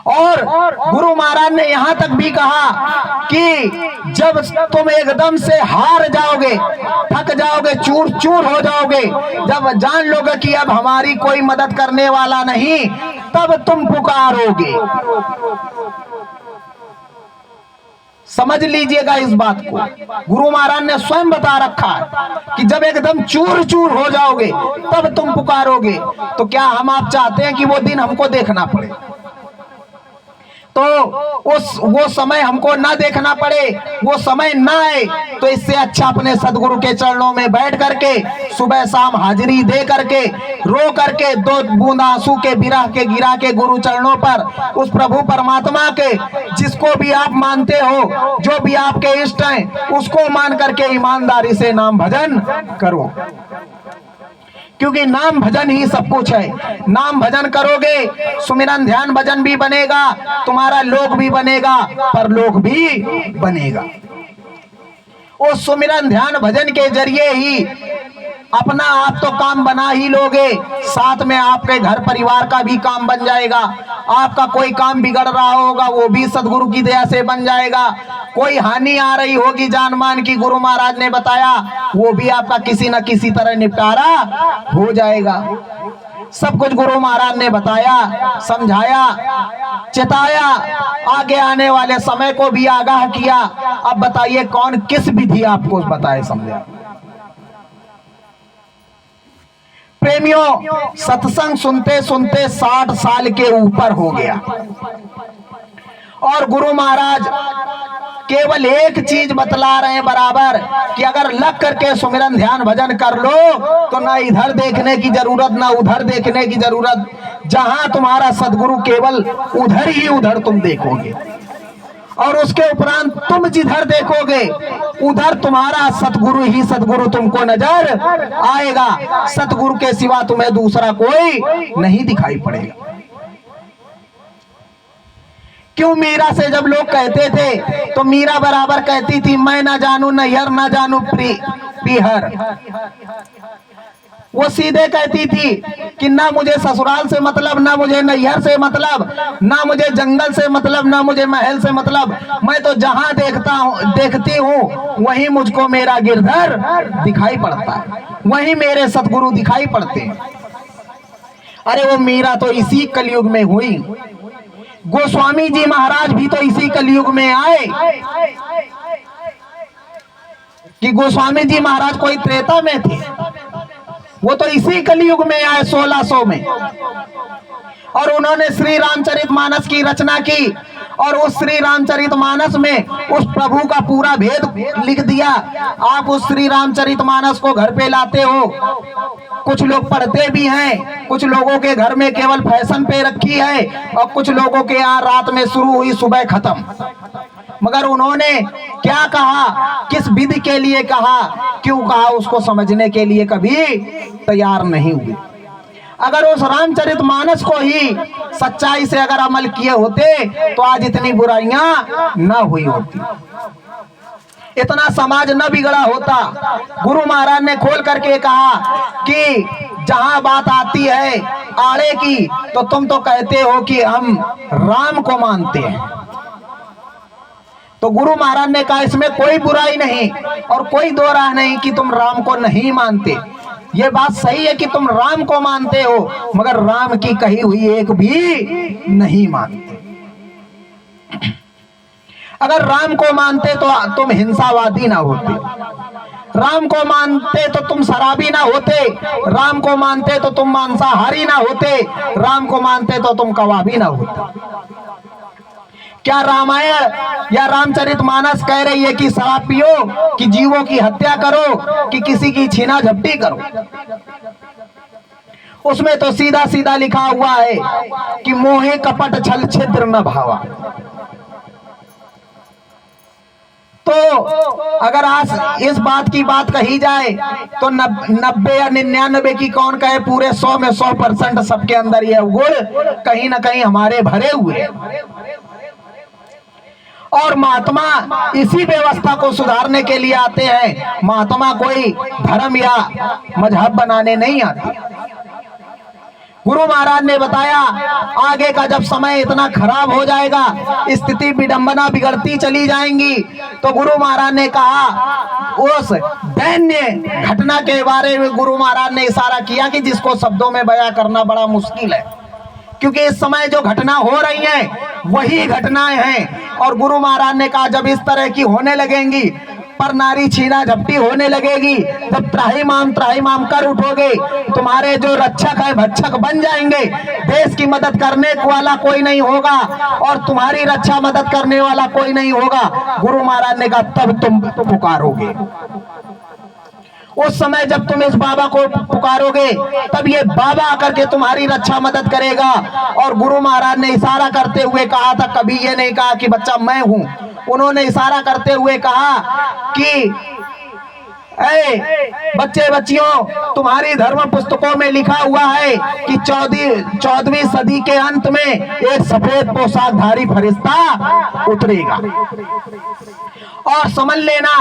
और गुरु महाराज ने यहां तक भी कहा कि जब तुम एकदम से हार जाओगे, थक जाओगे, चूर चूर हो जाओगे, जब जान लोगे कि अब हमारी कोई मदद करने वाला नहीं, तब तुम पुकारोगे। समझ लीजिएगा इस बात को। गुरु महाराज ने स्वयं बता रखा है कि जब एकदम चूर चूर हो जाओगे तब तुम पुकारोगे। तो क्या हम आप चाहते हैं कि वो दिन हमको देखना पड़े? तो वो समय हमको ना देखना पड़े, वो समय ना आए, तो इससे अच्छा अपने सदगुरु के चरणों में बैठ करके सुबह शाम हाजिरी दे करके, रो करके 2 बूंद आंसू के बिरह के गिरा के गुरु चरणों पर उस प्रभु परमात्मा के, जिसको भी आप मानते हो, जो भी आपके इष्ट हैं, उसको मान करके ईमानदारी से नाम भजन करो। क्योंकि नाम भजन ही सब कुछ है। नाम भजन करोगे, सुमिरन ध्यान भजन भी बनेगा, तुम्हारा लोक भी बनेगा, परलोक भी बनेगा। उस सुमिरन ध्यान भजन के जरिए ही अपना आप तो काम बना ही लोगे, साथ में आपके घर परिवार का भी काम बन जाएगा। आपका कोई काम बिगड़ रहा होगा, वो भी सदगुरु की दया से बन जाएगा। कोई हानि आ रही होगी जान मान की, गुरु महाराज ने बताया, वो भी आपका किसी न किसी तरह निपटारा हो जाएगा। सब कुछ गुरु महाराज ने बताया, समझाया, चेताया, आगे आने वाले समय को भी आगाह किया। अब बताइए कौन किस विधि आपको बताए समझे। प्रेमियों, सत्संग सुनते सुनते 60 साल के ऊपर हो गया और गुरु महाराज केवल एक चीज बतला रहे हैं बराबर कि अगर लग करके सुमिरन ध्यान भजन कर लो तो ना इधर देखने की जरूरत ना उधर देखने की जरूरत। जहां तुम्हारा सदगुरु केवल उधर ही उधर तुम देखोगे और उसके उपरांत तुम जिधर देखोगे उधर तुम्हारा सतगुरु ही सतगुरु तुमको नजर आएगा। सतगुरु के सिवा तुम्हें दूसरा कोई नहीं दिखाई पड़ेगा। क्यों मीरा से जब लोग कहते थे तो मीरा बराबर कहती थी, मैं ना जानू नैहर ना जानू पीहर। वो सीधे कहती थी कि ना मुझे ससुराल से मतलब, ना मुझे नैहर से मतलब, ना मुझे जंगल से मतलब, ना मुझे महल से मतलब। मैं तो जहां देखती हूँ वहीं मुझको मेरा गिरधर दिखाई पड़ता है, वहीं मेरे सतगुरु दिखाई पड़ते हैं। अरे वो मीरा तो इसी कलयुग में हुई, गोस्वामी जी महाराज भी तो इसी कलयुग में आए कि गोस्वामी जी महाराज कोई त्रेता में थे, वो तो इसी कलयुग में आए 1600 में और उन्होंने श्री रामचरितमानस की रचना की और उस श्री रामचरितमानस में उस प्रभु का पूरा भेद लिख दिया। आप उस श्री रामचरितमानस को घर पे लाते हो, कुछ लोग पढ़ते भी हैं, कुछ लोगों के घर में केवल फैशन पे रखी है और कुछ लोगों के यहाँ रात में शुरू हुई सुबह खत्म। मगर उन्होंने क्या कहा, किस विधि के लिए कहा, क्यों कहा, उसको समझने के लिए कभी तैयार नहीं हुए। अगर उस रामचरितमानस को ही सच्चाई से अगर अमल किए होते तो आज इतनी बुराइयां न हुई होती, इतना समाज न बिगड़ा होता। गुरु महाराज ने खोल करके कहा कि जहां बात आती है आड़े की तो तुम तो कहते हो कि हम राम को मानते हैं, तो गुरु महाराज ने कहा इसमें कोई बुराई नहीं और कोई दो राह नहीं कि तुम राम को नहीं मानते। ये बात सही है कि तुम राम को मानते हो मगर राम की कही हुई एक भी नहीं मानते। अगर राम को मानते तो तुम हिंसावादी ना होते, राम को मानते तो तुम शराबी ना होते, राम को मानते तो तुम मांसाहारी ना होते, राम को मानते तो तुम कबाबी ना होते। क्या रामायण या रामचरितमानस कह रही है कि शराब पियो, कि जीवों की हत्या करो, कि किसी की छीना झपटी करो? उसमें तो सीधा सीधा लिखा हुआ है कि मोहे कपट छल छिद्र न भावा। तो अगर आज इस बात की बात कही जाए तो 90 या 99 की कौन कहे, पूरे 100 में 100% सबके अंदर ये गुण कहीं ना कहीं हमारे भरे हुए। और महात्मा इसी व्यवस्था को सुधारने के लिए आते हैं। महात्मा कोई धर्म या मजहब बनाने नहीं आते। गुरु महाराज ने बताया आगे का जब समय इतना खराब हो जाएगा, स्थिति विडंबना बिगड़ती चली जाएंगी, तो गुरु महाराज ने कहा उस दैन्य घटना के बारे में गुरु महाराज ने इशारा किया कि जिसको शब्दों में बयां करना बड़ा मुश्किल है, क्योंकि इस समय जो घटना हो रही हैं वही घटनाएं हैं। और गुरु महाराज ने कहा जब इस तरह की होने लगेंगी, पर नारी छीना झपटी होने लगेगी, जब त्राहिमाम कर उठोगे, तुम्हारे जो रक्षक है भक्षक बन जाएंगे, देश की मदद करने वाला कोई नहीं होगा और तुम्हारी रक्षा मदद करने वाला कोई नहीं होगा। गुरु महाराज ने कहा तब तुम पुकारोगे। उस समय जब तुम इस बाबा को पुकारोगे तब ये बाबा आकर के तुम्हारी रक्षा मदद करेगा। और गुरु महाराज ने इशारा करते हुए कहा था, कभी ये नहीं कहा कि बच्चा मैं हूं, उन्होंने इशारा करते हुए कहा कि बच्चे बच्चियों, तुम्हारी धर्म पुस्तकों में लिखा हुआ है कि 14वीं सदी के अंत में एक सफेद पोशाकधारी फरिश्ता उतरेगा। और समझ लेना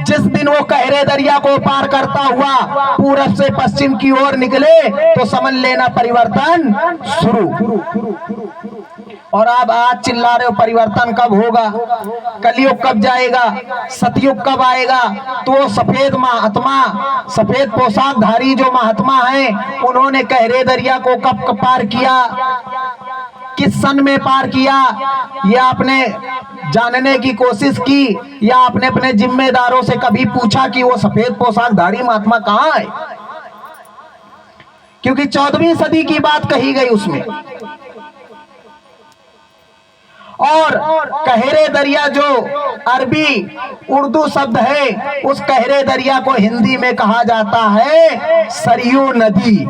जिस दिन वो कहरे दरिया को पार करता हुआ पूरब से पश्चिम की ओर निकले तो समझ लेना परिवर्तन शुरू। और आप आज चिल्ला रहे हो परिवर्तन कब होगा, कलयुग कब जाएगा, सतयुग कब आएगा। तो सफेद महात्मा, सफेद पोशाकधारी जो महात्मा हैं, उन्होंने कहरे दरिया को कब पार किया, किस सन में पार किया, यह आपने जानने की कोशिश की या आपने अपने जिम्मेदारों से कभी पूछा कि वो सफेद पोशाकधारी महात्मा कहाँ है? क्योंकि 14वीं सदी की बात कही गई उसमें। और कहरे दरिया जो अरबी उर्दू शब्द है, उस कहरे दरिया को हिंदी में कहा जाता है सरयू नदी।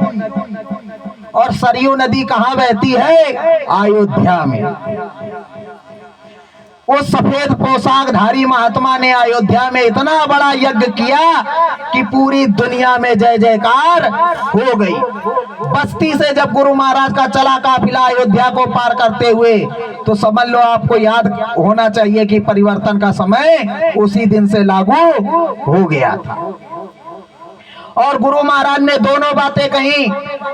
और सरयू नदी कहां बहती है? अयोध्या में। उस सफेद पोशाकधारी महात्मा ने अयोध्या में इतना बड़ा यज्ञ किया कि पूरी दुनिया में जय जयकार हो गई। बस्ती से जब गुरु महाराज का चला काफिला अयोध्या को पार करते हुए, तो समझ लो आपको याद होना चाहिए कि परिवर्तन का समय उसी दिन से लागू हो गया था। और गुरु महाराज ने दोनों बातें कही।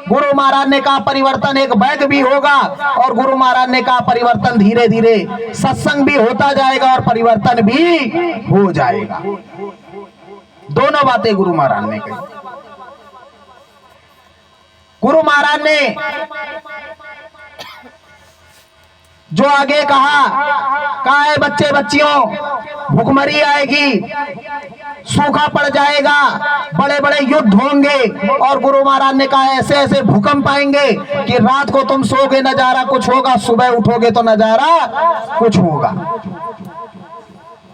गुरु महाराज ने कहा परिवर्तन एक बैग भी होगा, और गुरु महाराज ने कहा परिवर्तन धीरे धीरे सत्संग भी होता जाएगा और परिवर्तन भी हो जाएगा। दोनों बातें गुरु महाराज ने कही। गुरु महाराज ने जो आगे कहा है बच्चे बच्चियों भुखमरी आएगी, सूखा पड़ जाएगा, बड़े बड़े युद्ध होंगे। और गुरु महाराज ने कहा ऐसे ऐसे भूकंप आएंगे कि रात को तुम सोओगे नजारा कुछ होगा, सुबह उठोगे तो नजारा कुछ होगा।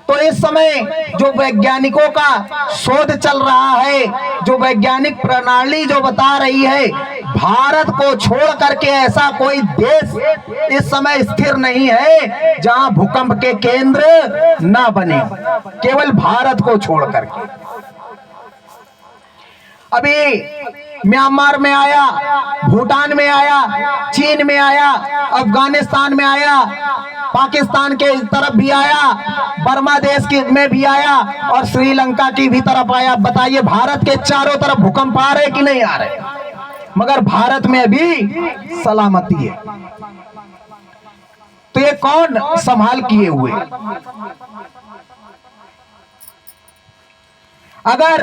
तो इस समय जो वैज्ञानिकों का शोध चल रहा है, जो वैज्ञानिक प्रणाली जो बता रही है, भारत को छोड़ करके ऐसा कोई देश इस समय स्थिर नहीं है जहां भूकंप के केंद्र ना बने, केवल भारत को छोड़ करके। अभी म्यांमार में आया, भूटान में आया, चीन में आया, अफगानिस्तान में आया, पाकिस्तान के तरफ भी आया, बर्मा देश की में भी आया और श्रीलंका की भी तरफ आया। बताइए भारत के चारों तरफ भूकंप आ रहे कि नहीं आ रहे? मगर भारत में अभी सलामती है। तो ये कौन संभाल किए हुए? अगर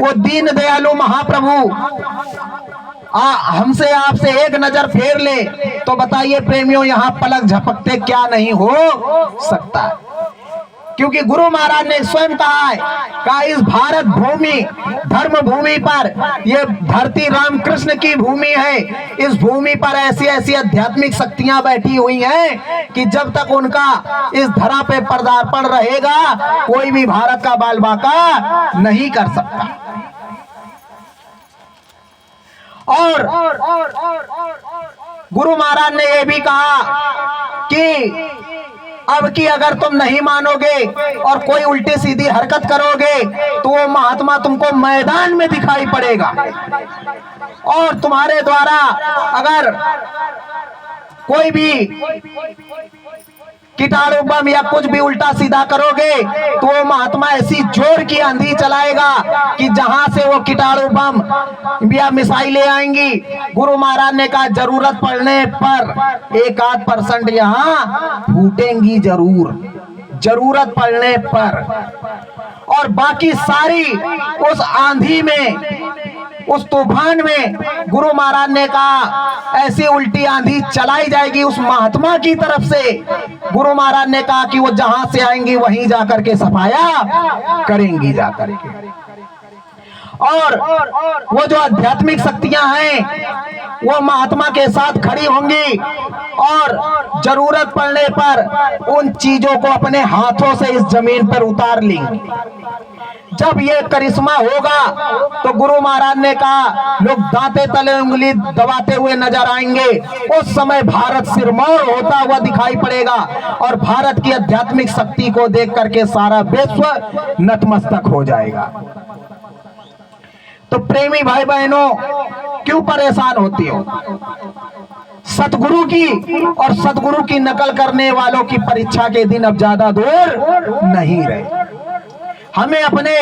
वो दीन दयालु महाप्रभु हमसे आपसे एक नजर फेर ले तो बताइए प्रेमियों, यहां पलक झपकते क्या नहीं हो सकता। क्योंकि गुरु महाराज ने स्वयं कहा है, इस भारत भूमि धर्म भूमि पर, यह धरती रामकृष्ण की भूमि है। इस भूमि पर ऐसी ऐसी आध्यात्मिक शक्तियां बैठी हुई हैं कि जब तक उनका इस धरा पे पदार्पण रहेगा, कोई भी भारत का बाल बाका नहीं कर सकता। और गुरु महाराज ने यह भी कहा कि अब की अगर तुम नहीं मानोगे और कोई उल्टी सीधी हरकत करोगे तो वो महात्मा तुमको मैदान में दिखाई पड़ेगा। और तुम्हारे द्वारा अगर कोई भी कीटाणु बम या कुछ भी उल्टा सीधा करोगे तो वो महात्मा ऐसी जोर की आंधी चलाएगा कि जहां से वो कीटाणु बम या मिसाइलें आएंगी, गुरु महाराज ने कहा जरूरत पड़ने पर 1-8% यहाँ फूटेंगी जरूर, जरूरत पड़ने पर। और बाकी सारी उस आंधी में, उस तूफान में गुरु महाराज ने कहा ऐसी उल्टी आंधी चलाई जाएगी उस महात्मा की तरफ से। गुरु महाराज ने कहा कि वो जहां से आएंगी वहीं जाकर के सफाया करेंगी जाकर के। और वो जो आध्यात्मिक शक्तियां हैं वो महात्मा के साथ खड़ी होंगी और जरूरत पड़ने पर उन चीजों को अपने हाथों से इस जमीन पर उतार लेंगी। जब ये करिश्मा होगा तो गुरु महाराज ने कहा लोग दांते तले उंगली दबाते हुए नजर आएंगे। उस समय भारत सिरमौर होता हुआ दिखाई पड़ेगा और भारत की आध्यात्मिक शक्ति को देख करके सारा विश्व नतमस्तक हो जाएगा। तो प्रेमी भाई बहनों, क्यों परेशान होती हो? सतगुरु की और सतगुरु की नकल करने वालों की परीक्षा के दिन अब ज्यादा दूर नहीं रहे। हमें अपने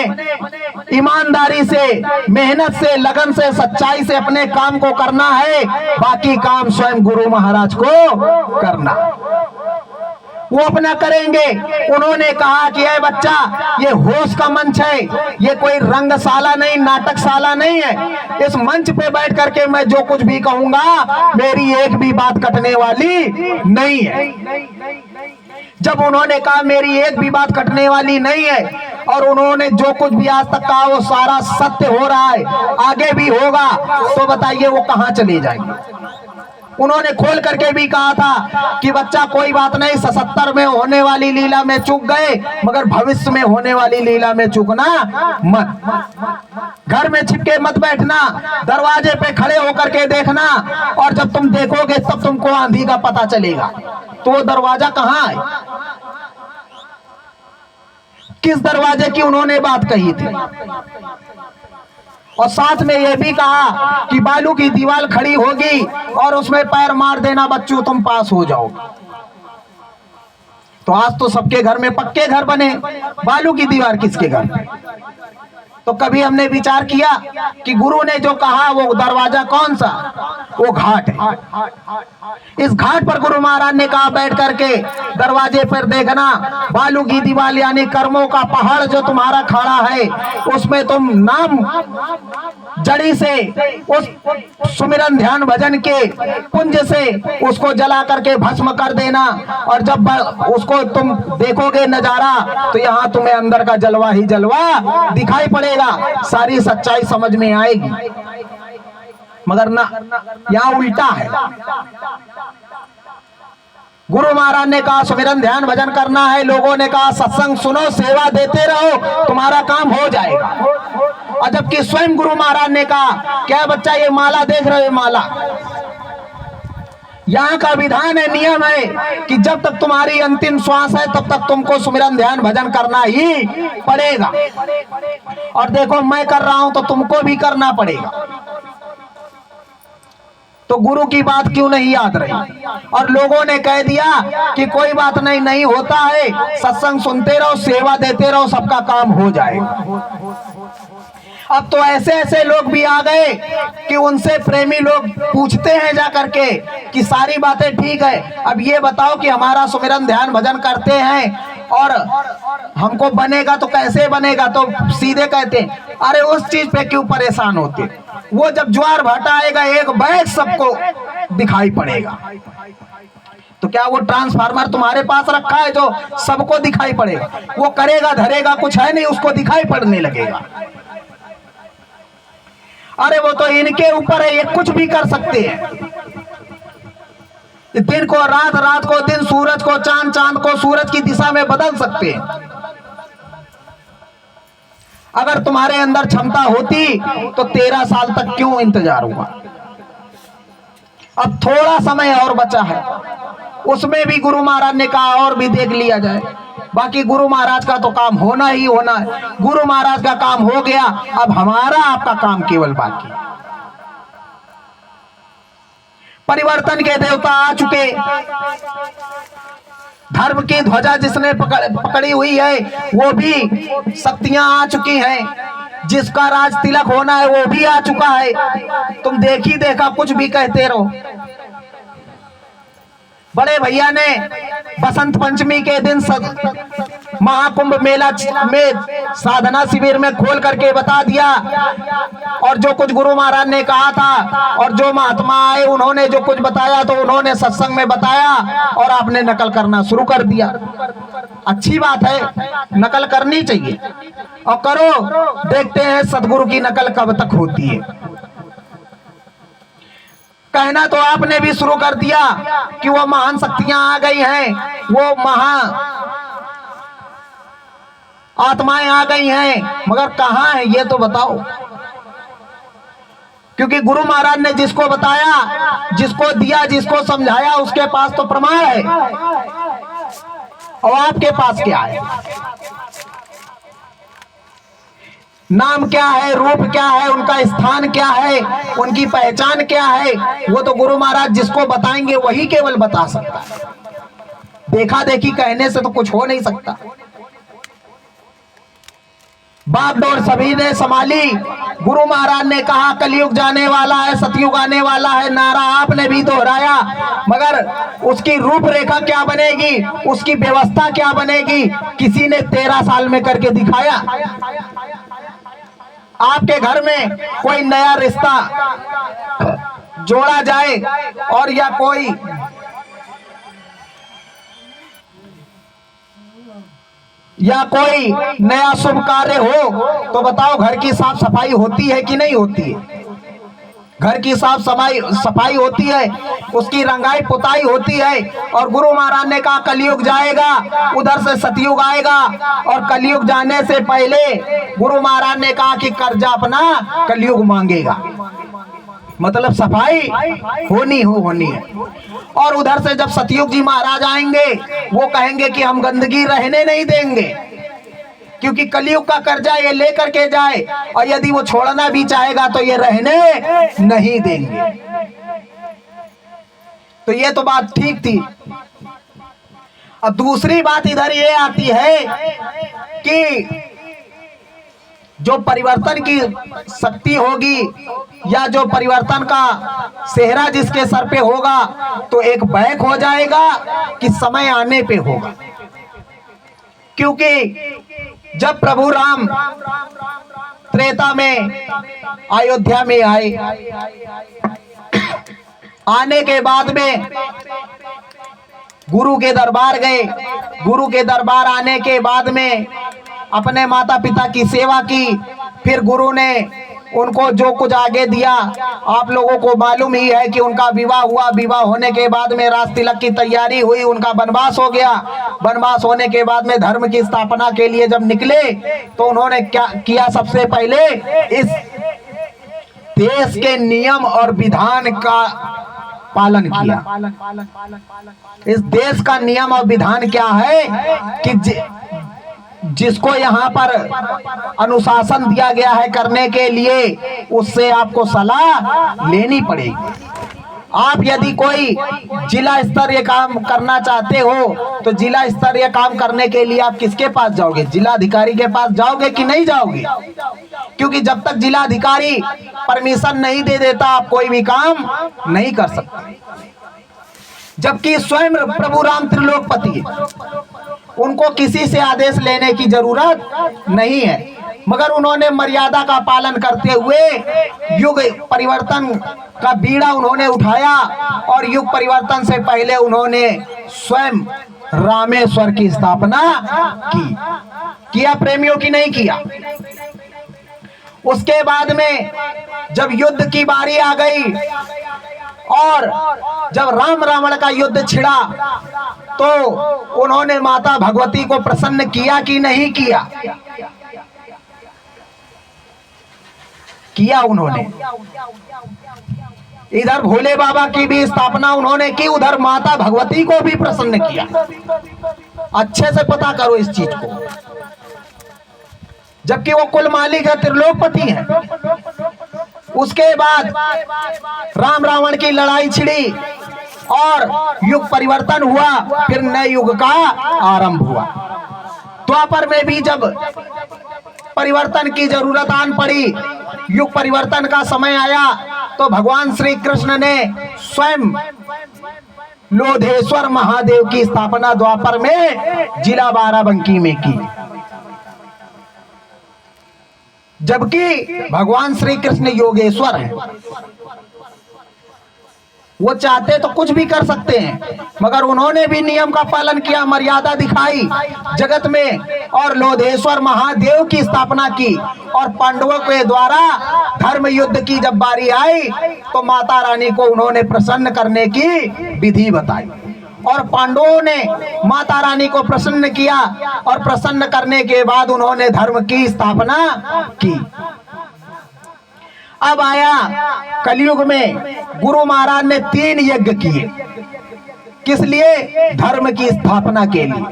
ईमानदारी से, मेहनत से, लगन से, सच्चाई से अपने काम को करना है, बाकी काम स्वयं गुरु महाराज को करना। वो अपना करेंगे। उन्होंने कहा कि ये बच्चा, ये होश का मंच है, ये कोई रंगशाला नहीं, नाटकशाला नहीं है। इस मंच पे बैठ करके मैं जो कुछ भी कहूंगा, मेरी एक भी बात कटने वाली नहीं है। जब उन्होंने कहा मेरी एक भी बात कटने वाली नहीं है, और उन्होंने जो कुछ भी आज तक कहा वो सारा सत्य हो रहा है, आगे भी होगा, तो बताइए वो कहां चले जाएंगे। उन्होंने खोल करके भी कहा था कि बच्चा कोई बात नहीं, 77 में होने वाली लीला में चूक गए, मगर भविष्य में होने वाली लीला में चूकना मत। घर में छिपके मत बैठना, दरवाजे पे खड़े होकर के देखना, और जब तुम देखोगे तब तुमको आंधी का पता चलेगा। तो वो दरवाजा कहाँ है, किस दरवाजे की उन्होंने बात कही थी। और साथ में यह भी कहा कि बालू की दीवार खड़ी होगी और उसमें पैर मार देना बच्चों, तुम पास हो जाओगे। तो आज तो सबके घर में पक्के घर बने, बालू की दीवार किसके घर में। तो कभी हमने विचार किया कि गुरु ने जो कहा वो दरवाजा कौन सा, वो घाट है। इस घाट पर गुरु महाराज ने कहा बैठ करके दरवाजे पर देखना, बालू की दीवार यानी कर्मों का पहाड़ जो तुम्हारा खड़ा है, उसमें तुम नाम जड़ी से, उस सुमिरन ध्यान भजन के पुंज से उसको जला करके भस्म कर देना। और जब उसको तुम देखोगे नजारा, तो यहाँ तुम्हें अंदर का जलवा ही जलवा दिखाई पड़ेगा, सारी सच्चाई समझ में आएगी। मगर ना, यहाँ उल्टा है। गुरु महाराज ने कहा सुमिरन ध्यान भजन करना है, लोगों ने कहा सत्संग सुनो, सेवा देते रहो, तुम्हारा काम हो जाएगा। और जबकि स्वयं गुरु महाराज ने कहा, क्या बच्चा ये माला देख रहे हो, माला, यहाँ का विधान है, नियम है कि जब तक तुम्हारी अंतिम श्वास है तब तक तुमको सुमिरन ध्यान भजन करना ही पड़ेगा। और देखो मैं कर रहा हूं तो तुमको भी करना पड़ेगा। तो गुरु की बात क्यों नहीं याद रही, और लोगों ने कह दिया कि कोई बात नहीं, नहीं होता है, सत्संग सुनते रहो, सेवा देते रहो, सबका काम हो जाएगा। अब तो ऐसे ऐसे लोग भी आ गए कि उनसे प्रेमी लोग पूछते हैं जा करके कि सारी बातें ठीक है, अब ये बताओ कि हमारा सुमिरन ध्यान भजन करते हैं और हमको बनेगा तो कैसे बनेगा। तो सीधे कहते हैं अरे उस चीज पे क्यों परेशान होते, वो जब ज्वार भाटा आएगा एक बैग सबको दिखाई पड़ेगा। तो क्या वो ट्रांसफार्मर तुम्हारे पास रखा है जो सबको दिखाई पड़ेगा? वो करेगा धरेगा कुछ है नहीं, उसको दिखाई पड़ने लगेगा। अरे वो तो इनके ऊपर है, ये कुछ भी कर सकते हैं। दिन को रात, रात को दिन, सूरज को चांद, चांद को सूरज की दिशा में बदल सकते हैं। अगर तुम्हारे अंदर क्षमता होती तो 13 साल तक क्यों इंतजार हुआ। अब थोड़ा समय और बचा है, उसमें भी गुरु महाराज ने कहा और भी देख लिया जाए। बाकी गुरु महाराज का तो काम होना ही होना है। गुरु महाराज का काम हो गया, अब हमारा आपका काम केवल बाकी। परिवर्तन के देवता आ चुके, धर्म की ध्वजा जिसने पकड़ी हुई है वो भी शक्तियां आ चुकी हैं, जिसका राज तिलक होना है वो भी आ चुका है। तुम देखी देखा कुछ भी कहते रहो। बड़े भैया ने बसंत पंचमी के दिन महाकुंभ मेला में साधना शिविर में खोल करके बता दिया, और जो कुछ गुरु महाराज ने कहा था और जो महात्मा आए उन्होंने जो कुछ बताया तो उन्होंने सत्संग में बताया, और आपने नकल करना शुरू कर दिया। अच्छी बात है, नकल करनी चाहिए और करो, देखते हैं सदगुरु की नकल कब तक होती है। कहना तो आपने भी शुरू कर दिया कि वो महान शक्तियां आ गई हैं, वो महान आत्माएं आ गई हैं, मगर कहां है ये तो बताओ। क्योंकि गुरु महाराज ने जिसको बताया, जिसको दिया, जिसको समझाया, उसके पास तो प्रमाण है, और आपके पास क्या है? नाम क्या है, रूप क्या है, उनका स्थान क्या है, उनकी पहचान क्या है, वो तो गुरु महाराज जिसको बताएंगे वही केवल बता सकता है। देखा देखी कहने से तो कुछ हो नहीं सकता। बागडोर सभी ने संभाली। गुरु महाराज ने कहा कलयुग जाने वाला है, सतयुग आने वाला है, नारा आपने भी दोहराया, मगर उसकी रूपरेखा क्या बनेगी, उसकी व्यवस्था क्या बनेगी, किसी ने 13 साल में करके दिखाया। आपके घर में कोई नया रिश्ता जोड़ा जाए और या कोई नया शुभ कार्य हो तो बताओ घर की साफ सफाई होती है कि नहीं होती है? घर की साफ सफाई होती है, उसकी रंगाई पुताई होती है। और गुरु महाराज ने कहा कलयुग जाएगा, उधर से सतयुग आएगा, और कलयुग जाने से पहले गुरु महाराज ने कहा कि कर्जा अपना कलयुग मांगेगा, मतलब सफाई होनी है। और उधर से जब सतयुग जी महाराज आएंगे वो कहेंगे कि हम गंदगी रहने नहीं देंगे, क्योंकि कलयुग का कर्जा ये लेकर के जाए, और यदि वो छोड़ना भी चाहेगा तो ये रहने नहीं देंगे। तो ये तो बात ठीक थी। अब दूसरी बात इधर ये आती है कि जो परिवर्तन की शक्ति होगी या जो परिवर्तन का सेहरा जिसके सर पे होगा तो एक बैक हो जाएगा कि समय आने पे होगा। क्योंकि जब प्रभु राम त्रेता में अयोध्या में आए, आने के बाद में गुरु के दरबार गए, गुरु के दरबार आने के बाद में अपने माता पिता की सेवा की, फिर गुरु ने उनको जो कुछ आगे दिया आप लोगों को मालूम ही है कि उनका विवाह हुआ। विवाह होने के बाद में राज तिलक की तैयारी हुई, उनका वनवास हो गया। वनवास होने के बाद में धर्म की स्थापना के लिए जब निकले तो उन्होंने क्या किया, सबसे पहले इस देश के नियम और विधान का पालन किया। इस देश का नियम और विधान क्या है कि जिसको यहाँ पर अनुशासन दिया गया है करने के लिए, उससे आपको सलाह लेनी पड़ेगी। आप यदि कोई जिला स्तरीय काम करना चाहते हो तो जिला स्तरीय काम करने के लिए आप किसके पास जाओगे? जिलाधिकारी के पास जाओगे कि नहीं जाओगे? क्योंकि जब तक जिलाधिकारी परमिशन नहीं दे देता आप कोई भी काम नहीं कर सकते। जबकि स्वयं प्रभु राम त्रिलोकपति है, उनको किसी से आदेश लेने की जरूरत नहीं है, मगर उन्होंने मर्यादा का पालन करते हुए युग परिवर्तन का बीड़ा उन्होंने उठाया। और युग परिवर्तन से पहले उन्होंने स्वयं रामेश्वर की स्थापना किया प्रेमियों की नहीं किया। उसके बाद में जब युद्ध की बारी आ गई और जब राम रावण का युद्ध छिड़ा तो उन्होंने माता भगवती को प्रसन्न किया कि नहीं किया? किया उन्होंने। इधर भोले बाबा की भी स्थापना उन्होंने की, उधर माता भगवती को भी प्रसन्न किया। अच्छे से पता करो इस चीज को, जबकि वो कुल मालिक है, त्रिलोकपति है। उसके बाद राम रावण की लड़ाई छिड़ी और युग परिवर्तन हुआ, फिर नए युग का आरंभ हुआ। द्वापर में भी जब परिवर्तन की जरूरत आन पड़ी, युग परिवर्तन का समय आया, तो भगवान श्री कृष्ण ने स्वयं लोधेश्वर महादेव की स्थापना द्वापर में जिला बाराबंकी में की। जबकि भगवान श्री कृष्ण योगेश्वर हैं, वो चाहते तो कुछ भी कर सकते हैं, मगर उन्होंने भी नियम का पालन किया, मर्यादा दिखाई जगत में और लोधेश्वर महादेव की स्थापना की। और पांडवों के द्वारा धर्म युद्ध की जब बारी आई तो माता रानी को उन्होंने प्रसन्न करने की विधि बताई और पांडवों ने माता रानी को प्रसन्न किया और प्रसन्न करने के बाद उन्होंने धर्म की स्थापना की। अब आया कलयुग में, गुरु महाराज ने 3 यज्ञ किए। किस लिए? धर्म की स्थापना के लिए।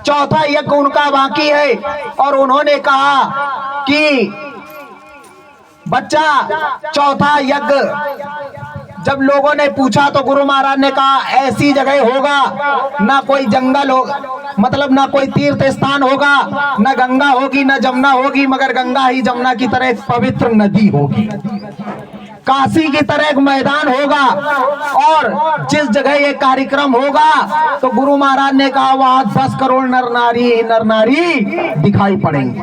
चौथा यज्ञ उनका बाकी है और उन्होंने कहा कि बच्चा, चौथा यज्ञ जब लोगों ने पूछा तो गुरु महाराज ने कहा ऐसी जगह होगा, ना कोई जंगल होगा, मतलब ना कोई तीर्थ स्थान होगा, ना गंगा होगी, ना जमुना होगी, मगर गंगा ही जमुना की तरह एक पवित्र नदी होगी, काशी की तरह एक मैदान होगा। और जिस जगह ये कार्यक्रम होगा तो गुरु महाराज ने कहा वहां 10 करोड़ नर नारी दिखाई पड़ेंगे।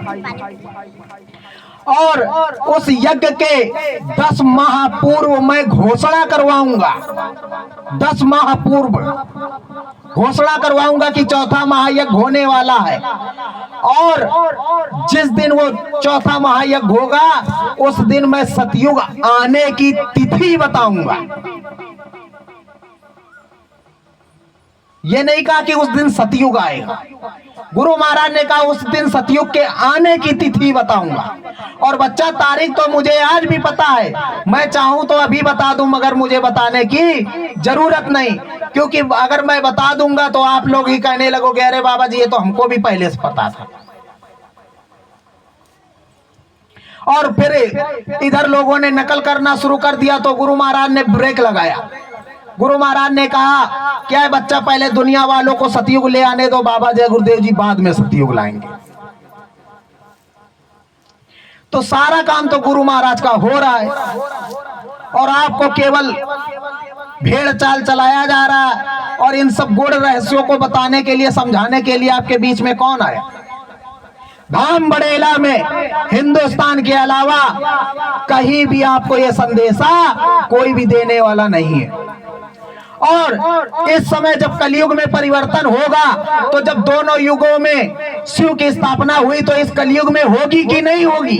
और उस यज्ञ के 10 माह पूर्व मैं घोषणा करवाऊंगा, 10 माह पूर्व घोषणा करवाऊंगा कि चौथा महायज्ञ होने वाला है। और जिस दिन वो चौथा महायज्ञ होगा उस दिन मैं सतयुग आने की तिथि बताऊंगा। ये नहीं कहा कि उस दिन सतयुग आएगा, गुरु महाराज ने कहा उस दिन सतयुग के आने की तिथि बताऊंगा। और बच्चा तारीख तो मुझे आज भी पता है, मैं चाहूं तो अभी बता दूं, मगर मुझे बताने की जरूरत नहीं, क्योंकि अगर मैं बता दूंगा तो आप लोग ही कहने लगोगे अरे बाबा जी ये तो हमको भी पहले से पता था। और फिर इधर लोगों ने नकल करना शुरू कर दिया तो गुरु महाराज ने ब्रेक लगाया। गुरु महाराज ने कहा क्या है बच्चा, पहले दुनिया वालों को सतयुग ले आने दो, बाबा जय गुरुदेव जी बाद में सतयुग लाएंगे। तो सारा काम तो गुरु महाराज का हो रहा है और आपको केवल भेड़ चाल चलाया जा रहा है। और इन सब गुड़ रहस्यों को बताने के लिए, समझाने के लिए आपके बीच में कौन आया? धाम बड़ेला में हिंदुस्तान के अलावा कहीं भी आपको यह संदेशा कोई भी देने वाला नहीं है। और इस समय जब कलयुग में परिवर्तन होगा तो जब दोनों युगों में शिव की स्थापना हुई तो इस कलयुग में होगी कि नहीं होगी?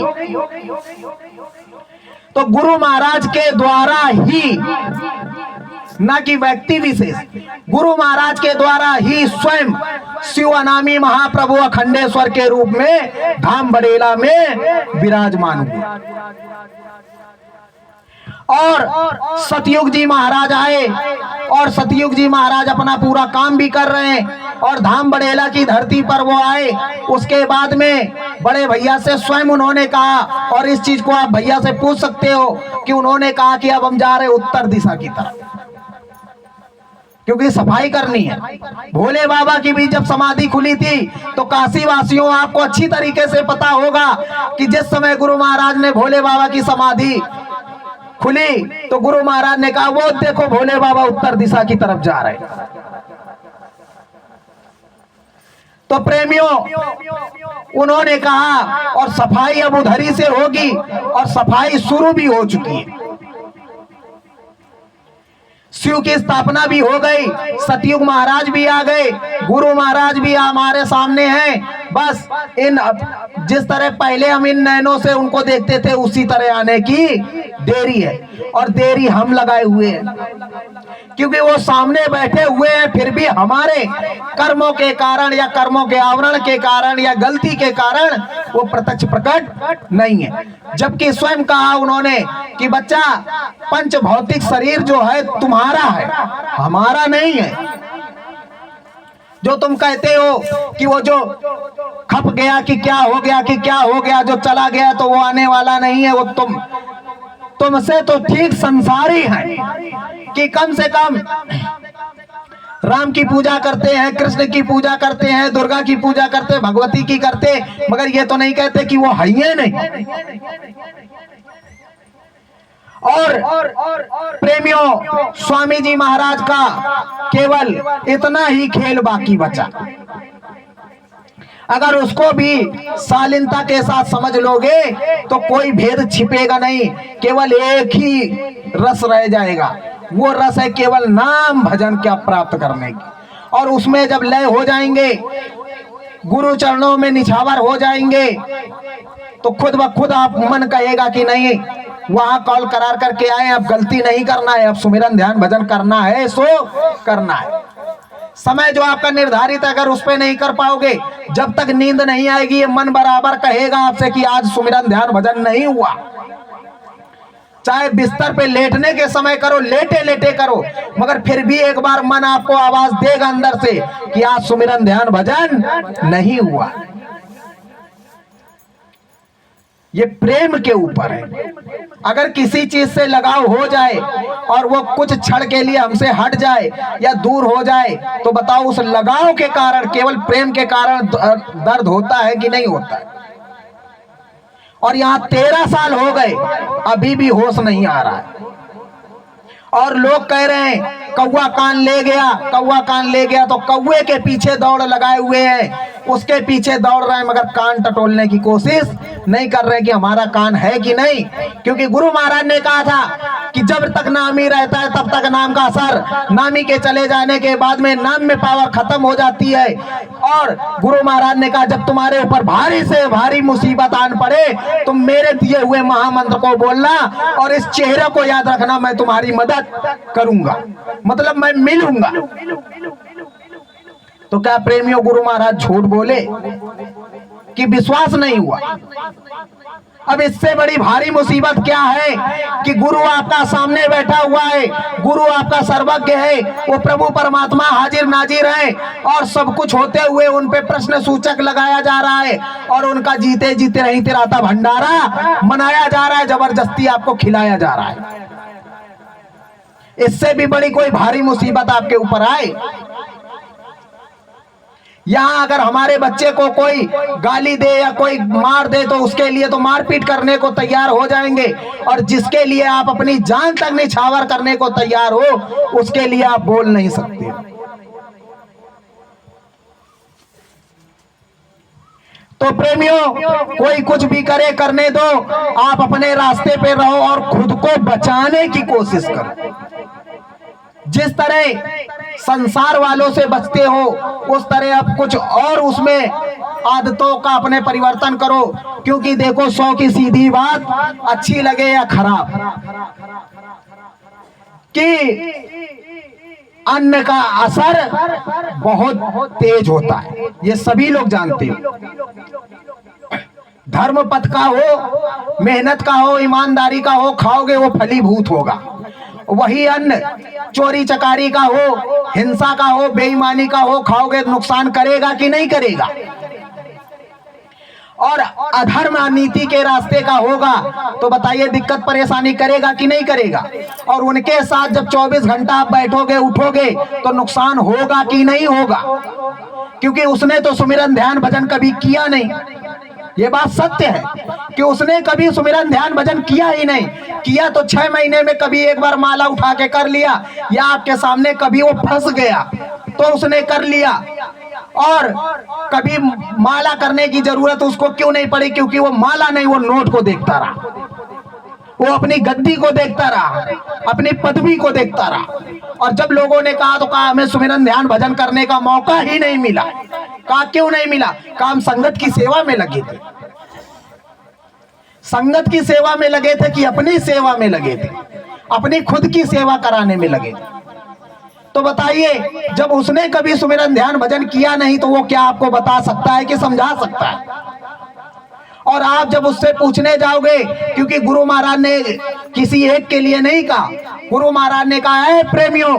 तो गुरु महाराज के द्वारा ही, ना कि व्यक्ति विशेष, गुरु महाराज के द्वारा ही स्वयं शिव अनामी महाप्रभु अखंडेश्वर के रूप में धाम बड़ेला में विराजमान हुए। और सतयुग जी महाराज आए और सतयुग जी महाराज अपना पूरा काम भी कर रहे हैं और धाम बड़ेला की धरती पर वो आए। उसके बाद में बड़े भैया से स्वयं उन्होंने कहा, और इस चीज को आप भैया से पूछ सकते हो कि उन्होंने कहा कि अब हम जा रहे उत्तर दिशा की तरफ, क्योंकि सफाई करनी है। भोले बाबा की भी जब समाधि खुली थी तो काशी वासियों आपको अच्छी तरीके से पता होगा कि जिस समय गुरु महाराज ने भोले बाबा की समाधि खुली तो गुरु महाराज ने कहा वो देखो भोले बाबा उत्तर दिशा की तरफ जा रहे। तो प्रेमियों उन्होंने कहा, और सफाई अब उधरी से होगी और सफाई शुरू भी हो चुकी है। शिव की स्थापना भी हो गई, सतयुग महाराज भी आ गए, गुरु महाराज भी हमारे सामने हैं। बस इन जिस तरह पहले हम इन नैनों से उनको देखते थे उसी तरह आने की देरी है। और देरी हम लगाए हुए हैं क्योंकि वो सामने बैठे हुए हैं, फिर भी हमारे कर्मों के कारण या कर्मों के आवरण के कारण या गलती के कारण वो प्रत्यक्ष प्रकट नहीं है। जबकि स्वयं कहा उन्होंने कि बच्चा पंच भौतिक शरीर जो है तुम्हारा है, हमारा नहीं है। जो तुम कहते हो कि वो जो खप गया कि क्या हो गया कि क्या हो गया, जो चला गया तो वो आने वाला नहीं है, वो तुमसे तो ठीक संसारी है कि कम से कम राम की पूजा करते हैं, कृष्ण की पूजा करते हैं, दुर्गा की पूजा करते, भगवती की करते, मगर ये तो नहीं कहते कि वो है ही नहीं। और प्रेमियों स्वामी जी महाराज का केवल इतना ही खेल बाकी बचा। अगर उसको भी शालीनता के साथ समझ लोगे तो कोई भेद छिपेगा नहीं, केवल एक ही रस रह जाएगा। वो रस है केवल नाम भजन क्या प्राप्त करने की। और उसमें जब लय हो जाएंगे, गुरु चरणों में निछावर हो जाएंगे, तो खुद ब खुद आप मन कहेगा कि नहीं वहां कॉल करार करके आए, अब गलती नहीं करना है, अब सुमिरन ध्यान भजन करना है सो करना है। समय जो आपका निर्धारित है अगर उस पे नहीं कर पाओगे, जब तक नींद नहीं आएगी ये मन बराबर कहेगा आपसे कि आज सुमिरन ध्यान भजन नहीं हुआ। चाहे बिस्तर पे लेटने के समय करो, लेटे लेटे करो, मगर फिर भी एक बार मन आपको आवाज देगा अंदर से कि आज सुमिरन ध्यान भजन नहीं हुआ। ये प्रेम के ऊपर है। अगर किसी चीज से लगाव हो जाए और वो कुछ क्षण के लिए हमसे हट जाए या दूर हो जाए, तो बताओ उस लगाव के कारण, केवल प्रेम के कारण दर्द होता है कि नहीं होता है? और यहाँ 13 साल हो गए, अभी भी होश नहीं आ रहा है। और लोग कह रहे हैं कौवा कान ले गया, कौवा कान ले गया, तो कौवे के पीछे दौड़ लगाए हुए हैं, उसके पीछे दौड़ रहे हैं, मगर कान टटोलने की कोशिश नहीं कर रहे कि हमारा कान है कि नहीं। क्योंकि गुरु महाराज ने कहा था कि जब तक नामी रहता है तब तक नाम का असर, नामी के चले जाने के बाद में नाम में पावर खत्म हो जाती है। और गुरु महाराज ने कहा जब तुम्हारे ऊपर भारी से भारी मुसीबत आन पड़े, तुम मेरे दिए हुए महामंत्र को बोलना और इस चेहरे को याद रखना, मैं तुम्हारी मदद करूंगा, मतलब मैं मिलूंगा। तो क्या प्रेमियों गुरु महाराज झूठ बोले कि विश्वास नहीं हुआ? अब इससे बड़ी भारी मुसीबत क्या है कि गुरु आपका सामने बैठा हुआ है, गुरु आपका सर्वज्ञ है, वो प्रभु परमात्मा हाजिर नाजिर है, और सब कुछ होते हुए उन पे प्रश्न सूचक लगाया जा रहा है और उनका जीते जीते नहीं तिराता भंडारा मनाया जा रहा है, जबरदस्ती आपको खिलाया जा रहा है। इससे भी बड़ी कोई भारी मुसीबत आपके ऊपर आए? यहाँ अगर हमारे बच्चे को कोई गाली दे या कोई मार दे तो उसके लिए तो मारपीट करने को तैयार हो जाएंगे, और जिसके लिए आप अपनी जान तक निछावर करने को तैयार हो, उसके लिए आप बोल नहीं सकते। तो प्रेमियों, कोई कुछ भी करे करने दो, आप अपने रास्ते पे रहो और खुद को बचाने की कोशिश करो। जिस तरह संसार वालों से बचते हो, उस तरह अब कुछ और उसमें आदतों का अपने परिवर्तन करो। क्योंकि देखो, 100 की सीधी बात अच्छी लगे या खराब, कि अन्न का असर बहुत तेज होता है, ये सभी लोग जानते हो। धर्म पथ का हो, मेहनत का हो, ईमानदारी का हो, खाओगे वो फलीभूत होगा। वही अन्न चोरी चकारी का हो, हिंसा का हो, बेईमानी का हो, खाओगे नुकसान करेगा कि नहीं करेगा? और अधर्म नीति के रास्ते का होगा तो बताइए दिक्कत परेशानी करेगा कि नहीं करेगा? और उनके साथ जब 24 घंटा आप बैठोगे उठोगे तो नुकसान होगा कि नहीं होगा? क्योंकि उसने तो सुमिरन ध्यान भजन कभी किया नहीं। ये बात सत्य है कि उसने कभी सुमिरन ध्यान भजन किया ही नहीं। किया तो 6 महीने में कभी एक बार माला उठा के कर लिया, या आपके सामने कभी वो फंस गया तो उसने कर लिया, और कभी माला करने की जरूरत उसको क्यों नहीं पड़ी? क्योंकि वो माला नहीं, वो नोट को देखता रहा, वो अपनी गद्दी को देखता रहा, अपनी पदवी को देखता रहा। और जब लोगों ने कहा तो कहा हमें सुमिरन ध्यान भजन करने का मौका ही नहीं मिला। कहा क्यों नहीं मिला? कहा हम संगत की सेवा में लगे थे। संगत की सेवा में लगे थे कि अपनी सेवा में लगे थे? अपनी खुद की सेवा कराने में लगे थे। तो बताइए, जब उसने कभी सुमिरन ध्यान भजन किया नहीं तो वो क्या आपको बता सकता है कि समझा सकता है? और आप जब उससे पूछने जाओगे, क्योंकि गुरु महाराज ने किसी एक के लिए नहीं कहा, गुरु महाराज ने कहा है प्रेमियों,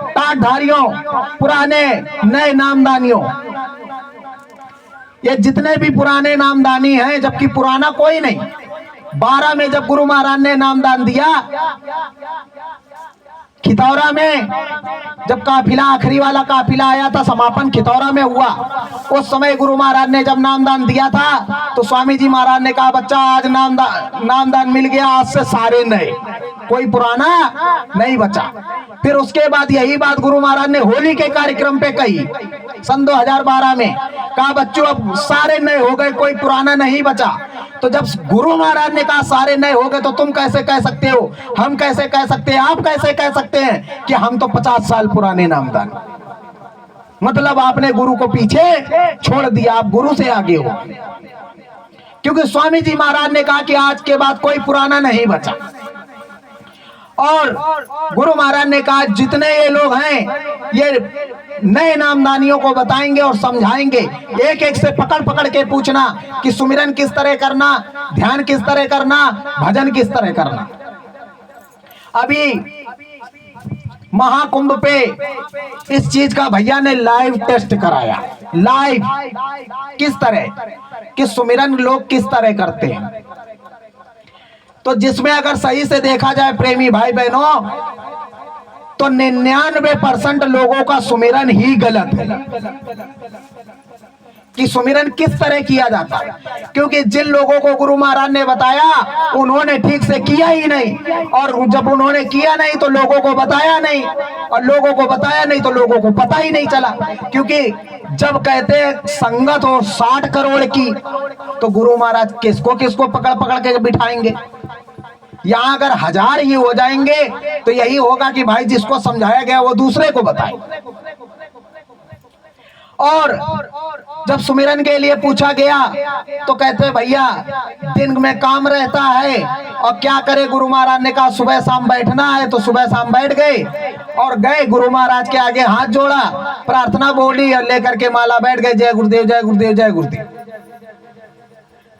टाटधारियों, पुराने नए नामदानियों, ये जितने भी पुराने नामदानी हैं, जबकि पुराना कोई नहीं। 12 में जब गुरु महाराज ने नामदान दिया, खितौरा में जब काफिला, आखिरी वाला काफिला आया था, समापन खितौरा में हुआ, उस समय गुरु महाराज ने जब नामदान दिया था तो स्वामी जी महाराज ने कहा बच्चा आज नामदान मिल गया, आज से सारे नए, कोई पुराना नहीं बचा। फिर उसके बाद यही बात गुरु महाराज ने होली के कार्यक्रम पे कही सन 2012 में, कहा बच्चों अब सारे नए हो गए, कोई पुराना नहीं बचा। तो जब गुरु महाराज ने कहा सारे नए हो गए, तो तुम कैसे कह सकते हो, हम कैसे कह सकते हैं, आप कैसे कह सकते हैं कि हम तो 50 साल पुराने नामदान? मतलब आपने गुरु को पीछे छोड़ दिया, आप गुरु से आगे हो। क्योंकि स्वामी जी महाराज ने कहा कि आज के बाद कोई पुराना नहीं बचा। और गुरु महाराज ने कहा जितने ये लोग हैं ये नए नामदानियों को बताएंगे और समझाएंगे, एक एक से पकड़ पकड़ के पूछना कि सुमिरन किस तरह करना, ध्यान किस तरह करना, भजन किस तरह करना। अभी महाकुंभ पे इस चीज का भैया ने लाइव टेस्ट कराया, लाइव किस तरह कि सुमिरन लोग किस तरह करते हैं। तो जिसमें अगर सही से देखा जाए प्रेमी भाई बहनों, तो 99% लोगों का सुमिरन ही गलत है कि सुमिरन किस तरह किया जाता है। क्योंकि जिन लोगों को गुरु महाराज ने बताया उन्होंने ठीक से किया ही नहीं, और जब उन्होंने किया नहीं तो लोगों को बताया नहीं, और लोगों को बताया नहीं तो लोगों को पता ही नहीं चला। क्योंकि जब कहते हैं संगत हो 60 करोड़ की, तो गुरु महाराज किसको किसको पकड़ पकड़ के बिठाएंगे। यहाँ अगर 1000 ही हो जाएंगे तो यही होगा कि भाई जिसको समझाया गया वो दूसरे को बताए। और जब सुमिरन के लिए पूछा गया तो कहते भैया दिन में काम रहता है और क्या करे। गुरु महाराज ने कहा सुबह शाम बैठना है, तो सुबह शाम बैठ गए और गए गुरु महाराज के आगे हाथ जोड़ा, प्रार्थना बोली और लेकर के माला बैठ गए, जय गुरुदेव जय गुरुदेव जय गुरुदेव।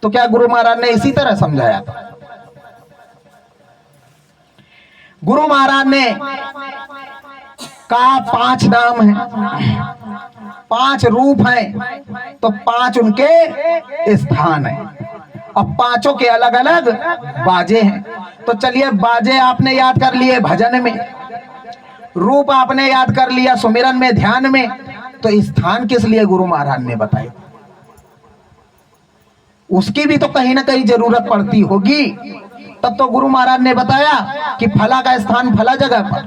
तो क्या गुरु महाराज ने इसी तरह समझाया था? गुरु महाराज ने कहा 5 नाम है, 5 रूप हैं, तो 5 उनके स्थान हैं और 5 के अलग अलग बाजे हैं। तो चलिए बाजे आपने याद कर लिए भजन में, रूप आपने याद कर लिया सुमिरन में ध्यान में, तो स्थान किस लिए गुरु महाराज ने बताई? उसकी भी तो कहीं ना कहीं जरूरत पड़ती होगी, तब तो गुरु महाराज ने बताया कि फला का स्थान फला जगह पर।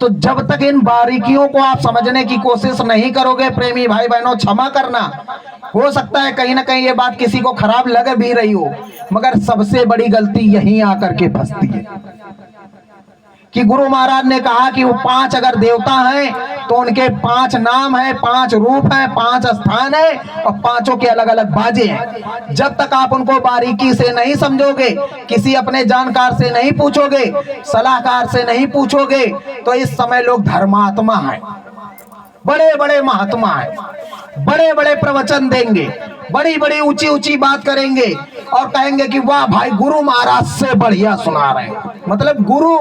तो जब तक इन बारीकियों को आप समझने की कोशिश नहीं करोगे प्रेमी भाई बहनों, क्षमा करना, हो सकता है कहीं ना कहीं ये बात किसी को खराब लग भी रही हो, मगर सबसे बड़ी गलती यहीं आकर के फंसती है कि गुरु महाराज ने कहा कि वो 5 अगर देवता हैं तो उनके 5 नाम हैं, 5 रूप हैं, 5 स्थान है और 5 के अलग अलग बाजे हैं। जब तक आप उनको बारीकी से नहीं समझोगे, किसी अपने जानकार से नहीं पूछोगे, सलाहकार से नहीं पूछोगे, तो इस समय लोग धर्मात्मा हैं, बड़े बड़े महात्मा हैं, बड़े बड़े प्रवचन देंगे, बड़ी बड़ी ऊंची ऊंची बात करेंगे और कहेंगे कि वाह भाई गुरु महाराज से बढ़िया सुना रहे हैं, मतलब गुरु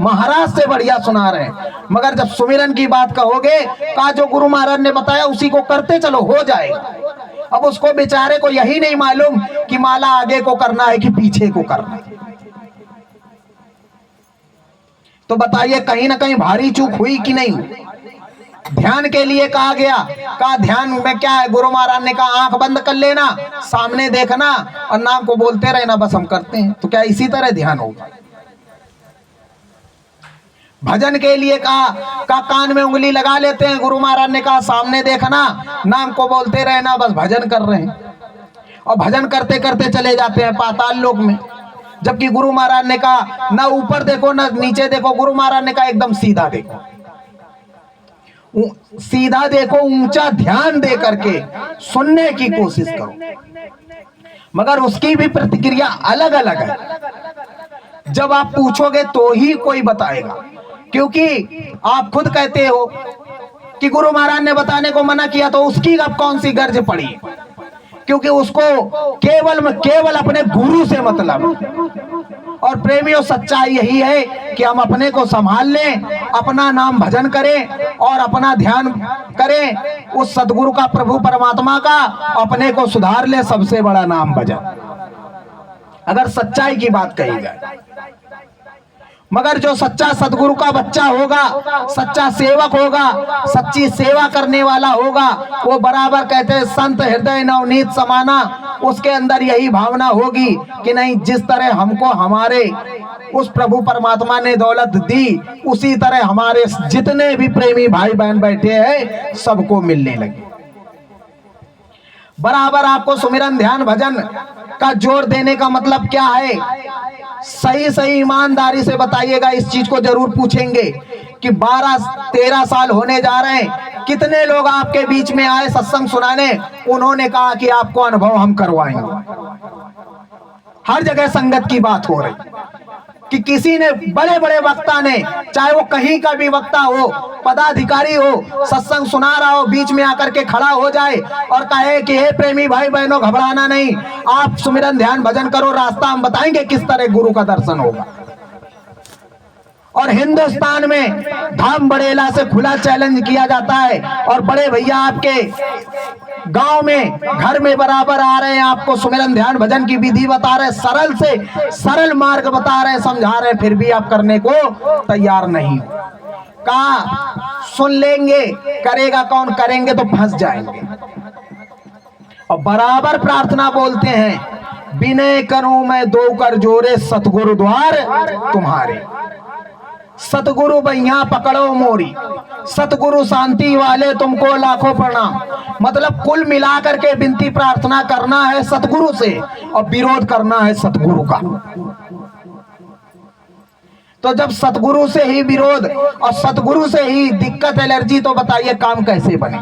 महाराज से बढ़िया सुना रहे हैं। मगर जब सुमिरन की बात कहोगे, कहा जो गुरु महाराज ने बताया उसी को करते चलो हो जाएगा। अब उसको बेचारे को यही नहीं मालूम कि माला आगे को करना है कि पीछे को करना है। तो बताइए कहीं ना कहीं भारी चूक हुई कि नहीं? ध्यान के लिए कहा गया, कहा ध्यान में क्या है? गुरु महाराज ने कहा आंख बंद कर लेना, सामने देखना और नाम को बोलते रहना, बस हम करते हैं। तो क्या इसी तरह ध्यान होगा? भजन के लिए कहा कान में उंगली लगा लेते हैं, गुरु महाराज ने कहा सामने देखना, नाम को बोलते रहना, बस भजन कर रहे हैं और भजन करते करते चले जाते हैं पाताल लोक में। जबकि गुरु महाराज ने कहा ना ऊपर देखो ना नीचे देखो, गुरु महाराज ने कहा एकदम सीधा देखो, सीधा देखो, ऊंचा ध्यान दे करके सुनने की कोशिश करो। मगर उसकी भी प्रतिक्रिया अलग अलग है। जब आप पूछोगे तो ही कोई बताएगा, क्योंकि आप खुद कहते हो कि गुरु महाराज ने बताने को मना किया, तो उसकी अब कौन सी गर्ज पड़ी? क्योंकि उसको केवल अपने गुरु से मतलब। और प्रेमियों सच्चाई यही है कि हम अपने को संभाल लें, अपना नाम भजन करें और अपना ध्यान करें उस सदगुरु का, प्रभु परमात्मा का, अपने को सुधार ले। सबसे बड़ा नाम भजन, अगर सच्चाई की बात कही जाए। मगर जो सच्चा सदगुरु का बच्चा होगा, सच्चा सेवक होगा, सच्ची सेवा करने वाला होगा, वो बराबर कहते हैं संत हृदय नवनीत समाना, उसके अंदर यही भावना होगी कि नहीं, जिस तरह हमको हमारे उस प्रभु परमात्मा ने दौलत दी, उसी तरह हमारे जितने भी प्रेमी भाई बहन बैठे हैं सबको मिलने लगे। बराबर आपको सुमिरन ध्यान भजन का जोर देने का मतलब क्या है? सही सही ईमानदारी से बताइएगा। इस चीज को जरूर पूछेंगे कि 12-13 साल होने जा रहे हैं, कितने लोग आपके बीच में आए सत्संग सुनाने, उन्होंने कहा कि आपको अनुभव हम करवाएंगे। हर जगह संगत की बात हो रही कि किसी ने, बड़े बड़े वक्ता ने, चाहे वो कहीं का भी वक्ता हो, पदाधिकारी हो, सत्संग सुना रहा हो, बीच में आकर के खड़ा हो जाए और कहे कि हे प्रेमी भाई बहनों घबराना नहीं, आप सुमिरन ध्यान भजन करो, रास्ता हम बताएंगे किस तरह गुरु का दर्शन होगा। और हिंदुस्तान में धाम बड़ेला से खुला चैलेंज किया जाता है और बड़े भैया आपके गांव में घर में बराबर आ रहे हैं, आपको सुमिरन ध्यान भजन की विधि बता रहे, सरल से सरल मार्ग बता रहे, समझा रहे, फिर भी आप करने को तैयार नहीं। कहा सुन लेंगे, करेगा कौन, करेंगे तो फंस जाएंगे। और बराबर प्रार्थना बोलते हैं, विनय करूं मैं दो कर जोरे सतगुरु द्वार तुम्हारे। सतगुरु भैया पकड़ो मोरी, सतगुरु शांति वाले तुमको लाखों प्रणाम। मतलब कुल मिलाकर के विनती प्रार्थना करना है सतगुरु से और विरोध करना है सतगुरु का। तो जब सतगुरु से ही विरोध और सतगुरु से ही दिक्कत एलर्जी, तो बताइए काम कैसे बने।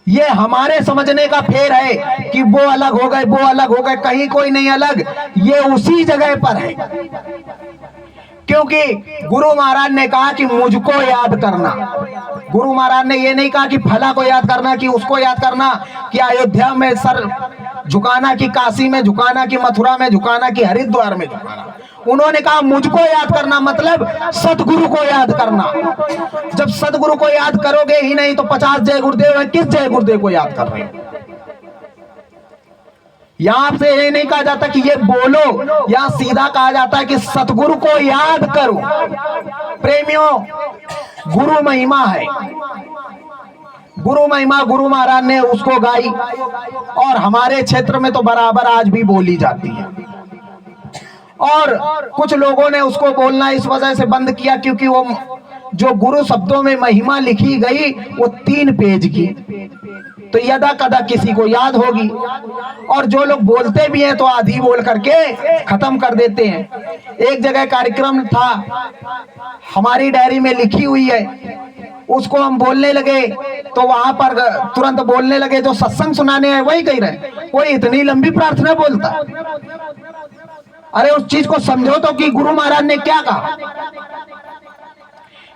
ये हमारे समझने का फेर है कि वो अलग हो गए, वो अलग हो गए, कहीं कोई नहीं अलग, ये उसी जगह पर है। क्योंकि गुरु महाराज ने कहा कि मुझको याद करना। गुरु महाराज ने ये नहीं कहा कि फला को याद करना, कि उसको याद करना, कि अयोध्या में सर झुकाना, कि काशी में झुकाना, कि मथुरा में झुकाना, कि हरिद्वार में झुकाना। उन्होंने कहा मुझको याद करना, मतलब सतगुरु को याद करना। जब सतगुरु को याद करोगे ही नहीं तो 50 जय गुरुदेव है, किस जय गुरुदेव को याद कर रहे हो। यहां से ये नहीं कहा जाता कि ये बोलो, यहां सीधा कहा जाता है कि सतगुरु को याद करो। प्रेमियों, गुरु महिमा है, गुरु महिमा गुरु महाराज ने उसको गाई और हमारे क्षेत्र में तो बराबर आज भी बोली जाती है। और कुछ लोगों ने उसको बोलना इस वजह से बंद किया क्योंकि वो जो गुरु शब्दों में महिमा लिखी गई वो 3 पेज की, तो यदा कदा किसी को याद होगी। और जो लोग बोलते भी हैं तो आधी बोल करके खत्म कर देते हैं। एक जगह कार्यक्रम था, हमारी डायरी में लिखी हुई है, उसको हम बोलने लगे तो वहां पर तुरंत बोलने लगे जो सत्संग सुनाने हैं वही कह रहे, कोई इतनी लंबी प्रार्थना बोलता। अरे उस चीज को समझो तो कि गुरु महाराज ने क्या कहा।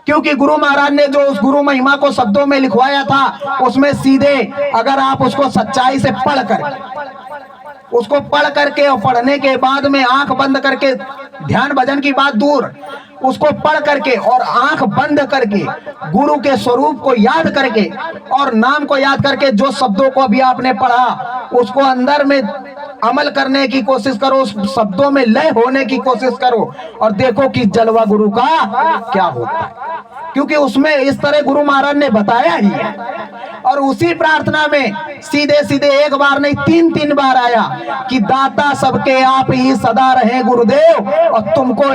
क्योंकि गुरु महाराज ने जो उस गुरु महिमा को शब्दों में लिखवाया था, उसमें सीधे अगर आप उसको सच्चाई से पढ़ करके और पढ़ने के बाद में आंख बंद करके, ध्यान भजन की बात दूर, उसको पढ़ करके और आंख बंद करके गुरु के स्वरूप को याद करके और नाम को याद करके जो शब्दों को अभी आपने पढ़ा उसको अंदर में अमल करने की कोशिश करो, उस शब्दों में लय होने की कोशिश करो और देखो कि जलवा गुरु का क्या होता है। क्योंकि उसमें इस तरह गुरु महाराज ने बताया ही है। और उसी प्रार्थना में सीधे सीधे एक बार नहीं 3 बार आया कि दाता सबके आप ही सदा रहे गुरुदेव और तुमको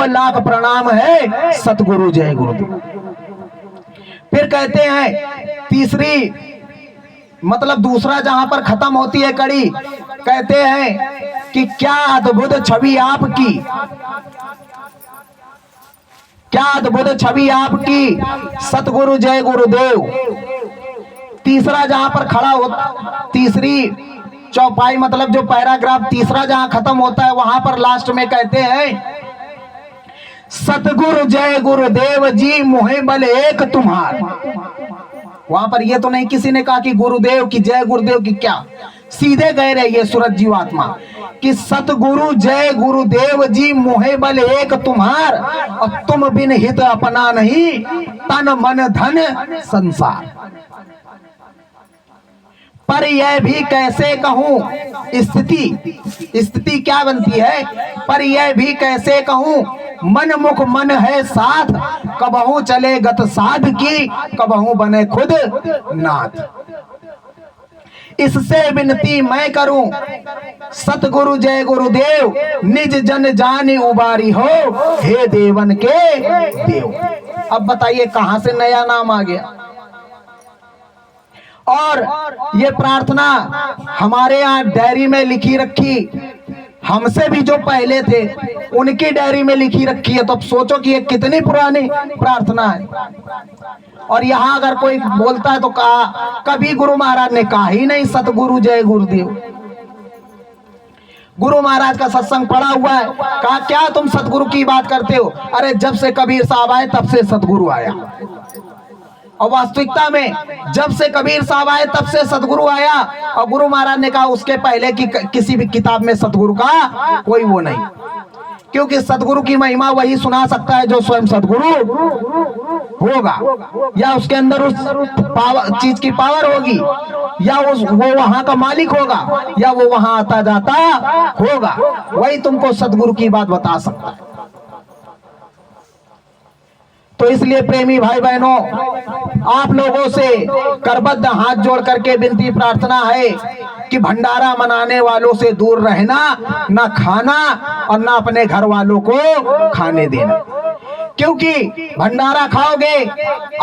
लाख प्रणाम है सतगुरु जय गुरुदेव। फिर कहते हैं तीसरी, मतलब दूसरा जहां पर खत्म होती है कड़ी, कहते हैं कि क्या अद्भुत छवि आपकी, क्या अद्भुत छवि आपकी सतगुरु जय गुरुदेव। तीसरा जहां पर खड़ा होता, तीसरी चौपाई मतलब जो पैराग्राफ तीसरा जहां खत्म होता है वहां पर लास्ट में कहते हैं सतगुरु जय गुरुदेव जी मोहे बल एक तुम्हार। वहां पर ये तो नहीं किसी ने कहा कि गुरुदेव की जय गुरुदेव की, क्या सीधे गए रहे ये सूरज जीवात्मा कि सतगुरु जय गुरुदेव जी मोहे बल एक तुम्हार और तुम बिन हित अपना नहीं तन मन धन संसार। पर यह भी कैसे कहूं, स्थिति क्या बनती है, पर यह भी कैसे कहूं मन मुख मन है साथ, कबहू चले गत साध की कबहू बने खुद नाथ। इससे विनती मैं करूं सतगुरु जय गुरुदेव निज जन जानी उबारी हो हे देवन के देव। अब बताइए कहां से नया नाम आ गया। और ये प्रार्थना हमारे यहाँ डायरी में लिखी रखी, हमसे भी जो पहले थे उनकी डायरी में लिखी रखी है। तो अब सोचो कि ये कितनी पुरानी प्रार्थना है। और यहाँ अगर कोई बोलता है तो कहा कभी गुरु महाराज ने कहा ही नहीं सतगुरु जय गुरुदेव। गुरु महाराज का सत्संग पड़ा हुआ है, कहा क्या तुम सतगुरु की बात करते हो। अरे जब से कबीर साहब आए तब से सतगुरु आया। और वास्तविकता में जब से कबीर साहब आए तब से सतगुरु आया। और गुरु महाराज ने कहा उसके पहले की किसी भी किताब में सतगुरु का कोई वो नहीं। क्योंकि सदगुरु की महिमा वही सुना सकता है जो स्वयं सदगुरु होगा, या उसके अंदर उस चीज की पावर होगी, या वो वहां का मालिक होगा, या वो वहां आता जाता होगा, वही तुमको सदगुरु की बात बता सकता है। तो इसलिए प्रेमी भाई बहनों, आप लोगों से करबद्ध हाथ जोड़ करके विनती प्रार्थना है कि भंडारा मनाने वालों से दूर रहना, ना खाना और ना अपने घर वालों को खाने देना। क्योंकि भंडारा खाओगे,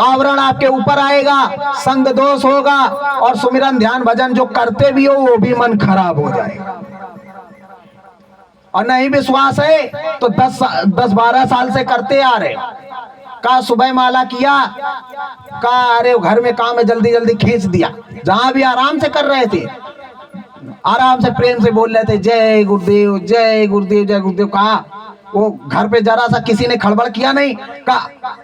आवरण आपके ऊपर आएगा, संग दोष होगा, और सुमिरन ध्यान भजन जो करते भी हो वो भी मन खराब हो जाएगा। और नहीं विश्वास है तो 10-12 साल से करते आ रहे, का सुबह माला किया, का अरे घर में काम है जल्दी जल्दी खींच दिया, जहां भी आराम से कर रहे थे, आराम से प्रेम से बोल रहे थे जय गुरुदेव जय गुरुदेव जय गुरुदेव। कहा वो घर पे जरा सा किसी ने खड़बड़ किया नहीं, कहा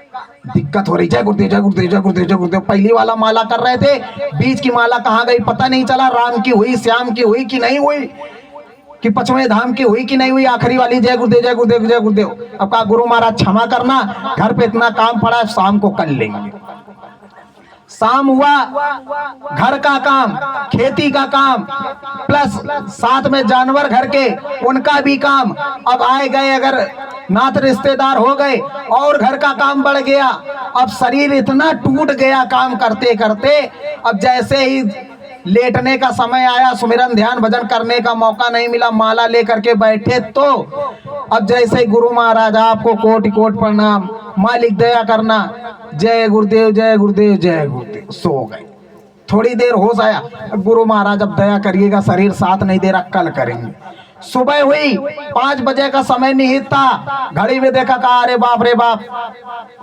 दिक्कत हो रही, जय गुरुदेव जय गुरुदेव जय गुरुदेव जय गुरुदेव। पहली वाला माला कर रहे थे, बीच की माला कहाँ गई पता नहीं चला, राम की हुई, श्याम की हुई कि नहीं हुई, कि पचवें धाम की हुई कि नहीं हुई, आखिरी वाली जय गुरुदेव जय गुरुदेव जय गुरुदेव। अब कहा गुरु महाराज क्षमा करना, घर पे इतना काम पड़ा है, शाम को कर लेंगे। शाम हुआ, घर का काम, खेती का काम, प्लस साथ में जानवर घर के, उनका भी काम। अब आए गए अगर नात रिश्तेदार हो गए और घर का काम बढ़ गया। अब शरीर इतना टूट गया काम करते करते, अब जैसे ही लेटने का समय आया, सुमिरन ध्यान भजन करने का मौका नहीं मिला, माला लेकर के बैठे तो अब जैसे ही गुरु महाराज आपको कोटि कोटि प्रणाम, मालिक दया करना, जय गुरुदेव जय गुरुदेव जय गुरुदेव, सो गए। थोड़ी देर होश आया, गुरु महाराज अब दया करिएगा, शरीर साथ नहीं दे रहा, कल करेंगे। सुबह हुई, 5 बजे का समय निहित था, घड़ी में देखा, कहा अरे बाप रे बाप,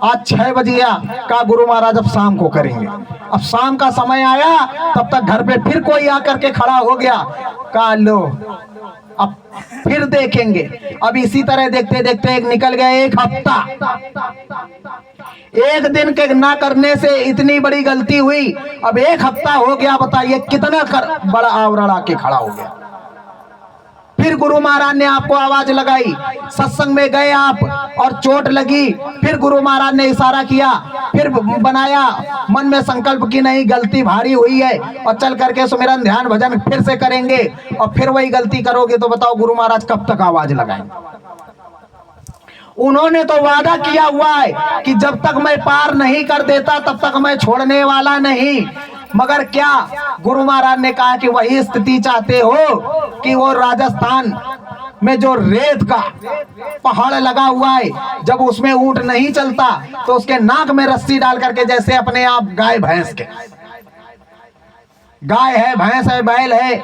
आज 6 बज गया। कहा गुरु महाराज अब शाम को करेंगे। अब शाम का समय आया, तब तक घर पे फिर कोई आकर के खड़ा हो गया, कहा लो अब फिर देखेंगे। अब इसी तरह देखते देखते एक निकल गया 1 हफ्ता। 1 दिन के ना करने से इतनी बड़ी गलती हुई, अब 1 हफ्ता हो गया, बताइए कितना बड़ा आवरण आके खड़ा हो गया। फिर गुरु महाराज ने आपको आवाज लगाई, सत्संग में गए आप और चोट लगी, फिर गुरु महाराज ने इशारा किया, फिर बनाया मन में संकल्प की नहीं गलती भारी हुई है और चल करके सुमिरन ध्यान भजन फिर से करेंगे, और फिर वही गलती करोगे तो बताओ गुरु महाराज कब तक आवाज लगाएंगे। उन्होंने तो वादा किया हुआ है कि जब तक मैं पार नहीं कर देता तब तक मैं छोड़ने वाला नहीं। मगर क्या गुरु महाराज ने कहा कि वही स्थिति चाहते हो कि वो राजस्थान में जो रेत का पहाड़ लगा हुआ है, जब उसमें ऊंट नहीं चलता तो उसके नाक में रस्सी डाल करके, जैसे अपने आप गाय भैंस के, गाय है भैंस है बैल है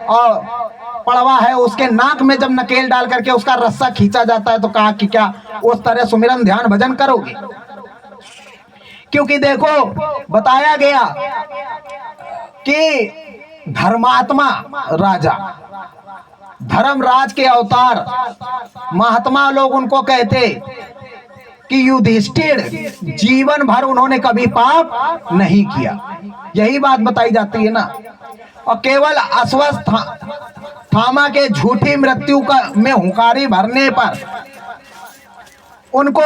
और पड़वा है, उसके नाक में जब नकेल डाल करके उसका रस्सा खींचा जाता है, तो कहा कि क्या उस तरह सुमिरन ध्यान भजन करोगे। क्योंकि देखो बताया गया कि धर्मात्मा राजा, धर्मराज के अवतार महात्मा लोग उनको कहते कि युधिष्ठिर जीवन भर उन्होंने कभी पाप नहीं किया, यही बात बताई जाती है ना। और केवल अस्वस्थ थामा के झूठी मृत्यु का में हुंकारी भरने पर उनको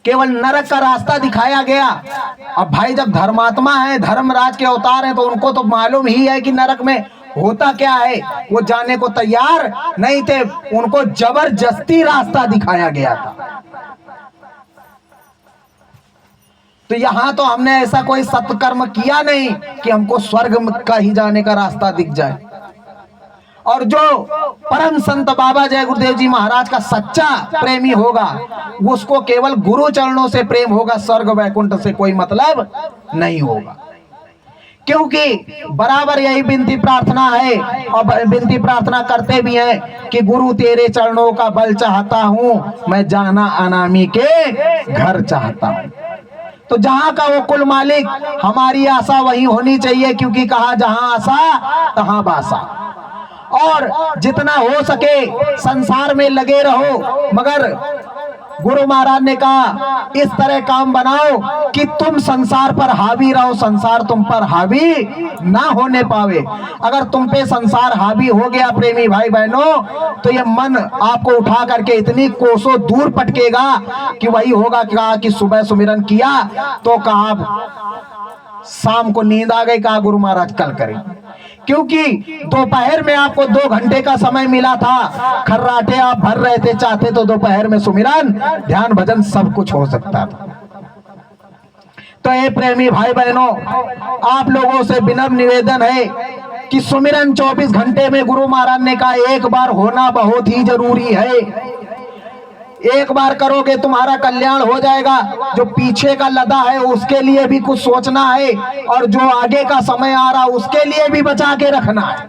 केवल नरक का रास्ता दिखाया गया। अब भाई जब धर्मात्मा है, धर्मराज के अवतार हैं, तो उनको तो मालूम ही है कि नरक में होता क्या है, वो जाने को तैयार नहीं थे, उनको जबरदस्ती रास्ता दिखाया गया था। तो यहाँ तो हमने ऐसा कोई सत्कर्म किया नहीं कि हमको स्वर्ग का ही जाने का रास्ता दिख जाए। और जो परम संत बाबा जय गुरुदेव जी महाराज का सच्चा प्रेमी होगा, उसको केवल गुरु चरणों से प्रेम होगा, स्वर्ग वैकुंठ से कोई मतलब नहीं होगा। क्योंकि बराबर यही विनती प्रार्थना है और विनती प्रार्थना करते भी हैं कि गुरु तेरे चरणों का बल चाहता हूं, मैं जाना अनामी के घर चाहता हूं। तो जहां का वो कुल मालिक, हमारी आशा वही होनी चाहिए, क्योंकि कहा जहां आशा तहां बासा। और जितना हो सके संसार में लगे रहो, मगर गुरु महाराज ने कहा इस तरह काम बनाओ कि तुम संसार पर हावी रहो, संसार तुम पर हावी ना होने पावे। अगर तुम पे संसार हावी हो गया प्रेमी भाई बहनों, तो ये मन आपको उठा करके इतनी कोसों दूर पटकेगा कि वही होगा क्या कि सुबह सुमिरन किया तो कहा शाम को नींद आ गई, कहा गुरु महाराज कल करें। क्योंकि दोपहर में आपको 2 घंटे का समय मिला था, खर्राटे आप भर रहे थे, चाहते तो दोपहर में सुमिरन ध्यान भजन सब कुछ हो सकता था। तो ये प्रेमी भाई बहनों, आप लोगों से विनम्र निवेदन है कि सुमिरन 24 घंटे में गुरु महाराज ने कहा एक बार होना बहुत ही जरूरी है। एक बार करोगे तुम्हारा कल्याण हो जाएगा। जो पीछे का लदा है उसके लिए भी कुछ सोचना है, और जो आगे का समय आ रहा उसके लिए भी बचा के रखना है।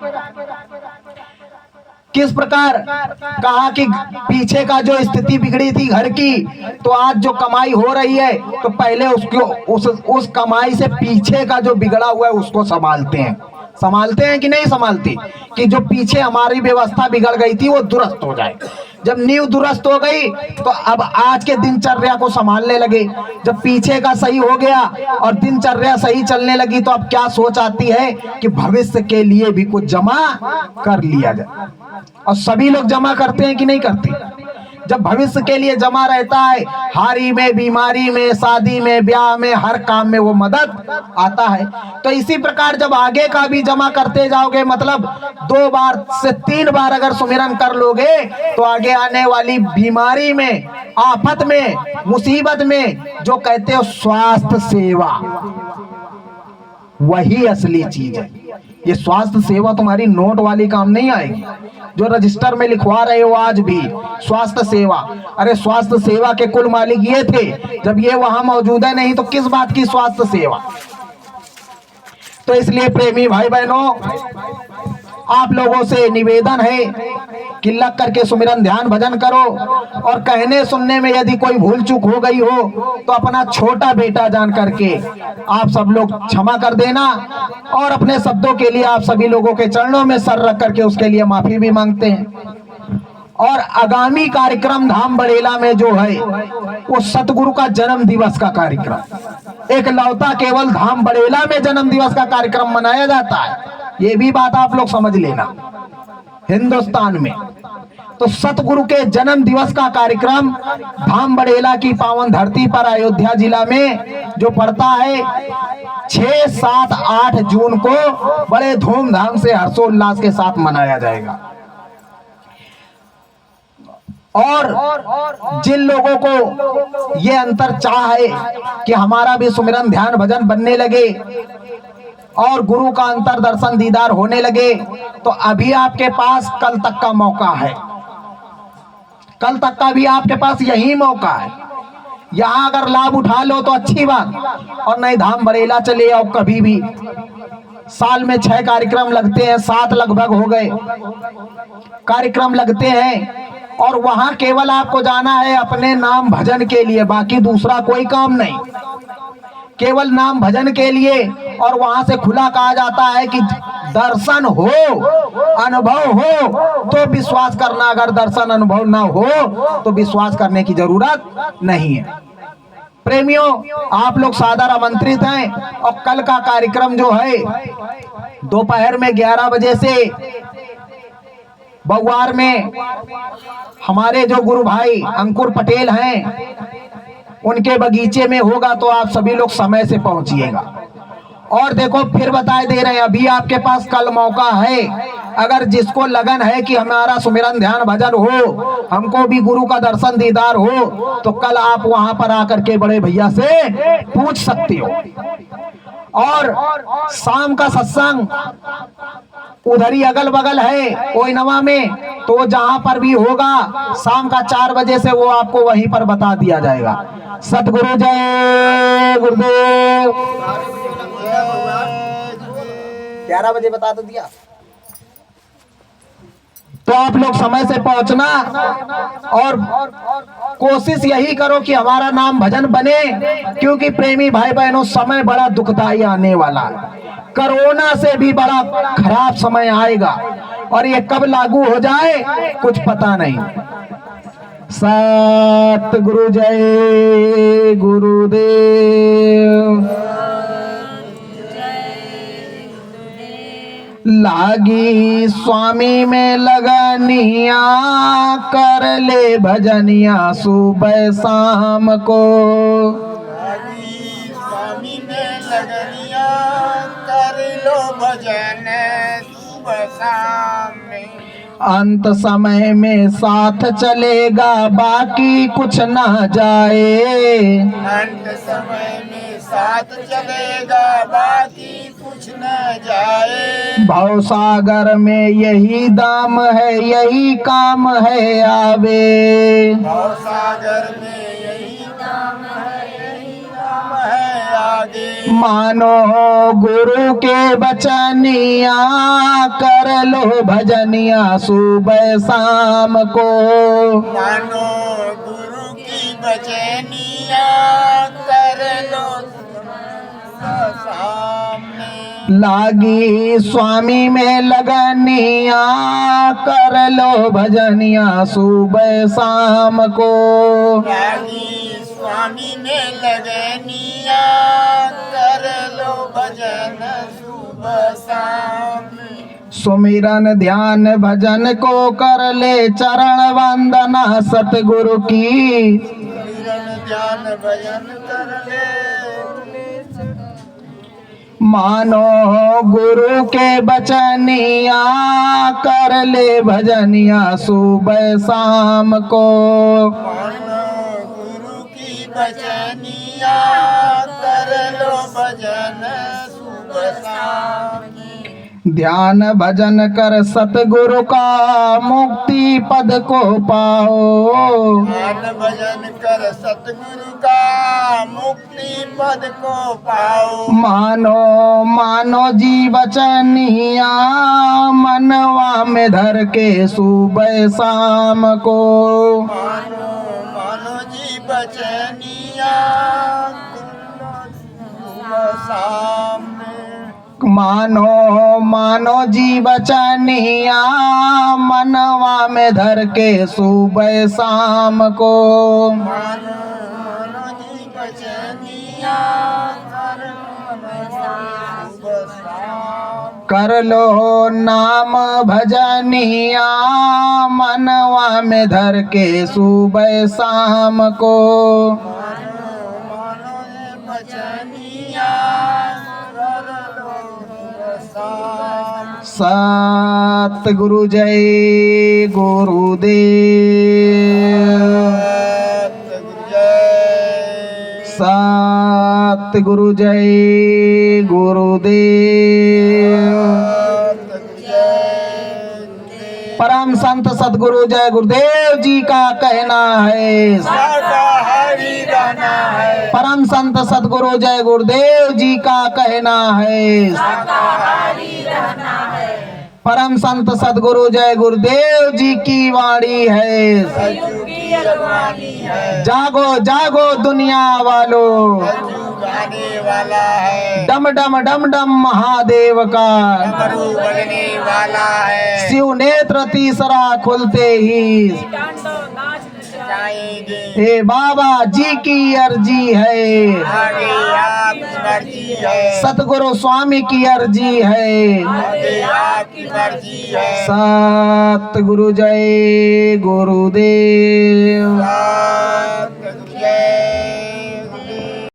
किस प्रकार कहा कि पीछे का जो स्थिति बिगड़ी थी घर की, तो आज जो कमाई हो रही है तो पहले उसको उस कमाई से पीछे का जो बिगड़ा हुआ है उसको संभालते हैं कि नहीं संभालती, कि जो पीछे हमारी व्यवस्था बिगड़ गई थी वो दुरुस्त हो जाए। जब नींव दुरुस्त हो गई तो अब आज के दिनचर्या को संभालने लगे। जब पीछे का सही हो गया और दिनचर्या सही चलने लगी तो अब क्या सोच आती है कि भविष्य के लिए भी कुछ जमा कर लिया जाए। और सभी लोग जमा करते हैं कि नहीं करते? जब भविष्य के लिए जमा रहता है, हारी में, बीमारी में, शादी में, ब्याह में, हर काम में वो मदद आता है। तो इसी प्रकार जब आगे का भी जमा करते जाओगे, मतलब 2 बार से 3 बार अगर सुमिरन कर लोगे तो आगे आने वाली बीमारी में, आफत में, मुसीबत में जो कहते हो स्वास्थ्य सेवा, वही असली चीज है। ये स्वास्थ्य सेवा तुम्हारी नोट वाली काम नहीं आएगी जो रजिस्टर में लिखवा रहे हो आज भी। स्वास्थ्य सेवा, अरे स्वास्थ्य सेवा के कुल मालिक ये थे, जब ये वहां मौजूद है नहीं तो किस बात की स्वास्थ्य सेवा। तो इसलिए प्रेमी भाई बहनों, आप लोगों से निवेदन है कि लग करके सुमिरन ध्यान भजन करो, और कहने सुनने में यदि कोई भूल चूक हो गई हो तो अपना छोटा बेटा जान करके आप सब लोग क्षमा कर देना, और अपने शब्दों के लिए आप सभी लोगों के चरणों में सर रख करके उसके लिए माफी भी मांगते हैं। और आगामी कार्यक्रम धाम बड़ेला में जो है वो सतगुरु का जन्म दिवस का कार्यक्रम, एक लौता केवल धाम बड़ेला में जन्म दिवस का कार्यक्रम मनाया जाता है। ये भी बात आप लोग समझ लेना हिंदुस्तान में। तो सतगुरु के जन्म दिवस का कार्यक्रम धाम बड़ेला की पावन धरती पर अयोध्या जिला में जो पड़ता है 6, 7, 8 जून को बड़े धूमधाम से हर्षोल्लास के साथ मनाया जाएगा। और जिन लोगों को ये अंतर चाह है कि हमारा भी सुमिरन ध्यान भजन बनने लगे और गुरु का अंतर दर्शन दीदार होने लगे, तो अभी आपके पास कल तक का मौका है। कल तक का भी आपके पास यही मौका है। यहाँ अगर लाभ उठा लो तो अच्छी बात, और नहीं धाम बड़ेला चले आओ कभी भी। साल में 6 कार्यक्रम लगते हैं, 7 लगभग हो गए कार्यक्रम लगते हैं, और वहां केवल आपको जाना है अपने नाम भजन के लिए, बाकी दूसरा कोई काम नहीं, केवल नाम भजन के लिए। और वहां से खुला कहा जाता है कि दर्शन हो, अनुभव हो तो विश्वास करना, अगर दर्शन अनुभव ना हो तो विश्वास करने की जरूरत नहीं है। प्रेमियों, आप लोग सादर आमंत्रित हैं, और कल का कार्यक्रम जो है दोपहर में 11 बजे से बगवार में हमारे जो गुरु भाई अंकुर पटेल हैं उनके बगीचे में होगा, तो आप सभी लोग समय से पहुंचिएगा। और देखो फिर बताए दे रहे हैं, अभी आपके पास कल मौका है। अगर जिसको लगन है कि हमारा सुमिरन ध्यान भजन हो, हमको भी गुरु का दर्शन दीदार हो, तो कल आप वहां पर आकर के बड़े भैया से पूछ सकते हो। और शाम का सत्संग उधर ही अगल बगल है ओइनवा में, तो जहां पर भी होगा शाम का 4 बजे से वो आपको वहीं पर बता दिया जाएगा। सतगुरु जय गुरुदेव। 11 बजे बता तो दिया। तो आप लोग समय से पहुंचना, और कोशिश यही करो कि हमारा नाम भजन बने, क्योंकि प्रेमी भाई बहनों समय बड़ा दुखदाई आने वाला है। कोरोना से भी बड़ा खराब समय आएगा, और ये कब लागू हो जाए कुछ पता नहीं। सतगुरु जय गुरुदेव। लागी स्वामी में लगनिया कर ले भजनिया सुबह शाम को। स्वामी में लगनिया कर लो भजन सुबह शाम में। अंत समय में साथ चलेगा बाकी कुछ ना जाए। अंत समय में साथ चलेगा बाकी कुछ न जाए। भव सागर में यही दाम है यही काम है आवे। भव सागर में यही काम है आगे। मानो गुरु के बचनिया कर लो भजनिया सुबह शाम को। मानो गुरु की बचनिया कर लो सामने। लागी स्वामी में लगनिया कर लो भजनिया सुबह शाम को। लागी स्वामी में लगनिया कर लो भजन सुबह शाम। सुमिरन ध्यान भजन को कर ले चरण वंदना सतगुरु की। सुमिरन ध्यान भजन कर ले। मानो गुरु के बचनिया कर ले भजनिया सुबह शाम को। मानो गुरु की बचनिया कर लो भजन सुबह शाम। ध्यान भजन कर सतगुरु का मुक्ति पद को पाओ। ध्यान भजन कर सतगुरु का मुक्ति पद को पाओ। मानो मानो जी बचनिया मनवा में धर के सुबह शाम को। मानो मानो जी बचनिया सुबह शाम। मानो मानो जी बचनिया मनवा में धर के सुबह शाम को। मानो मानो जी बचनिया सुबह शाम। कर लो नाम भजनिया मनवा में धर के सुबह शाम को। मानो मानो ये बचनिया कर लो सुबह शाम। सतगुरु जय गुरुदेव। सतगुरु जय गुरुदेव। परम संत सतगुरु जय गुरुदेव जी का कहना है। शाकाहारी रहना है। परम संत सतगुरु जय गुरुदेव जी का कहना है। शाकाहारी रहना है। परम संत सतगुरु जय गुरुदेव जी की वाणी है। सतगुरु की अगवानी है। जागो जागो दुनिया वालों, सतगुरु गाने वाला है। डम डम डम डम महादेव का डमरू बजने वाला है। शिव नेत्र तीसरा खुलते ही जाएंगे हे बाबा जी की अर्जी है। आगे आपकी मर्जी है। सतगुरु स्वामी की अर्जी है। आगे आपकी मर्जी है। सतगुरु जय गुरुदेव।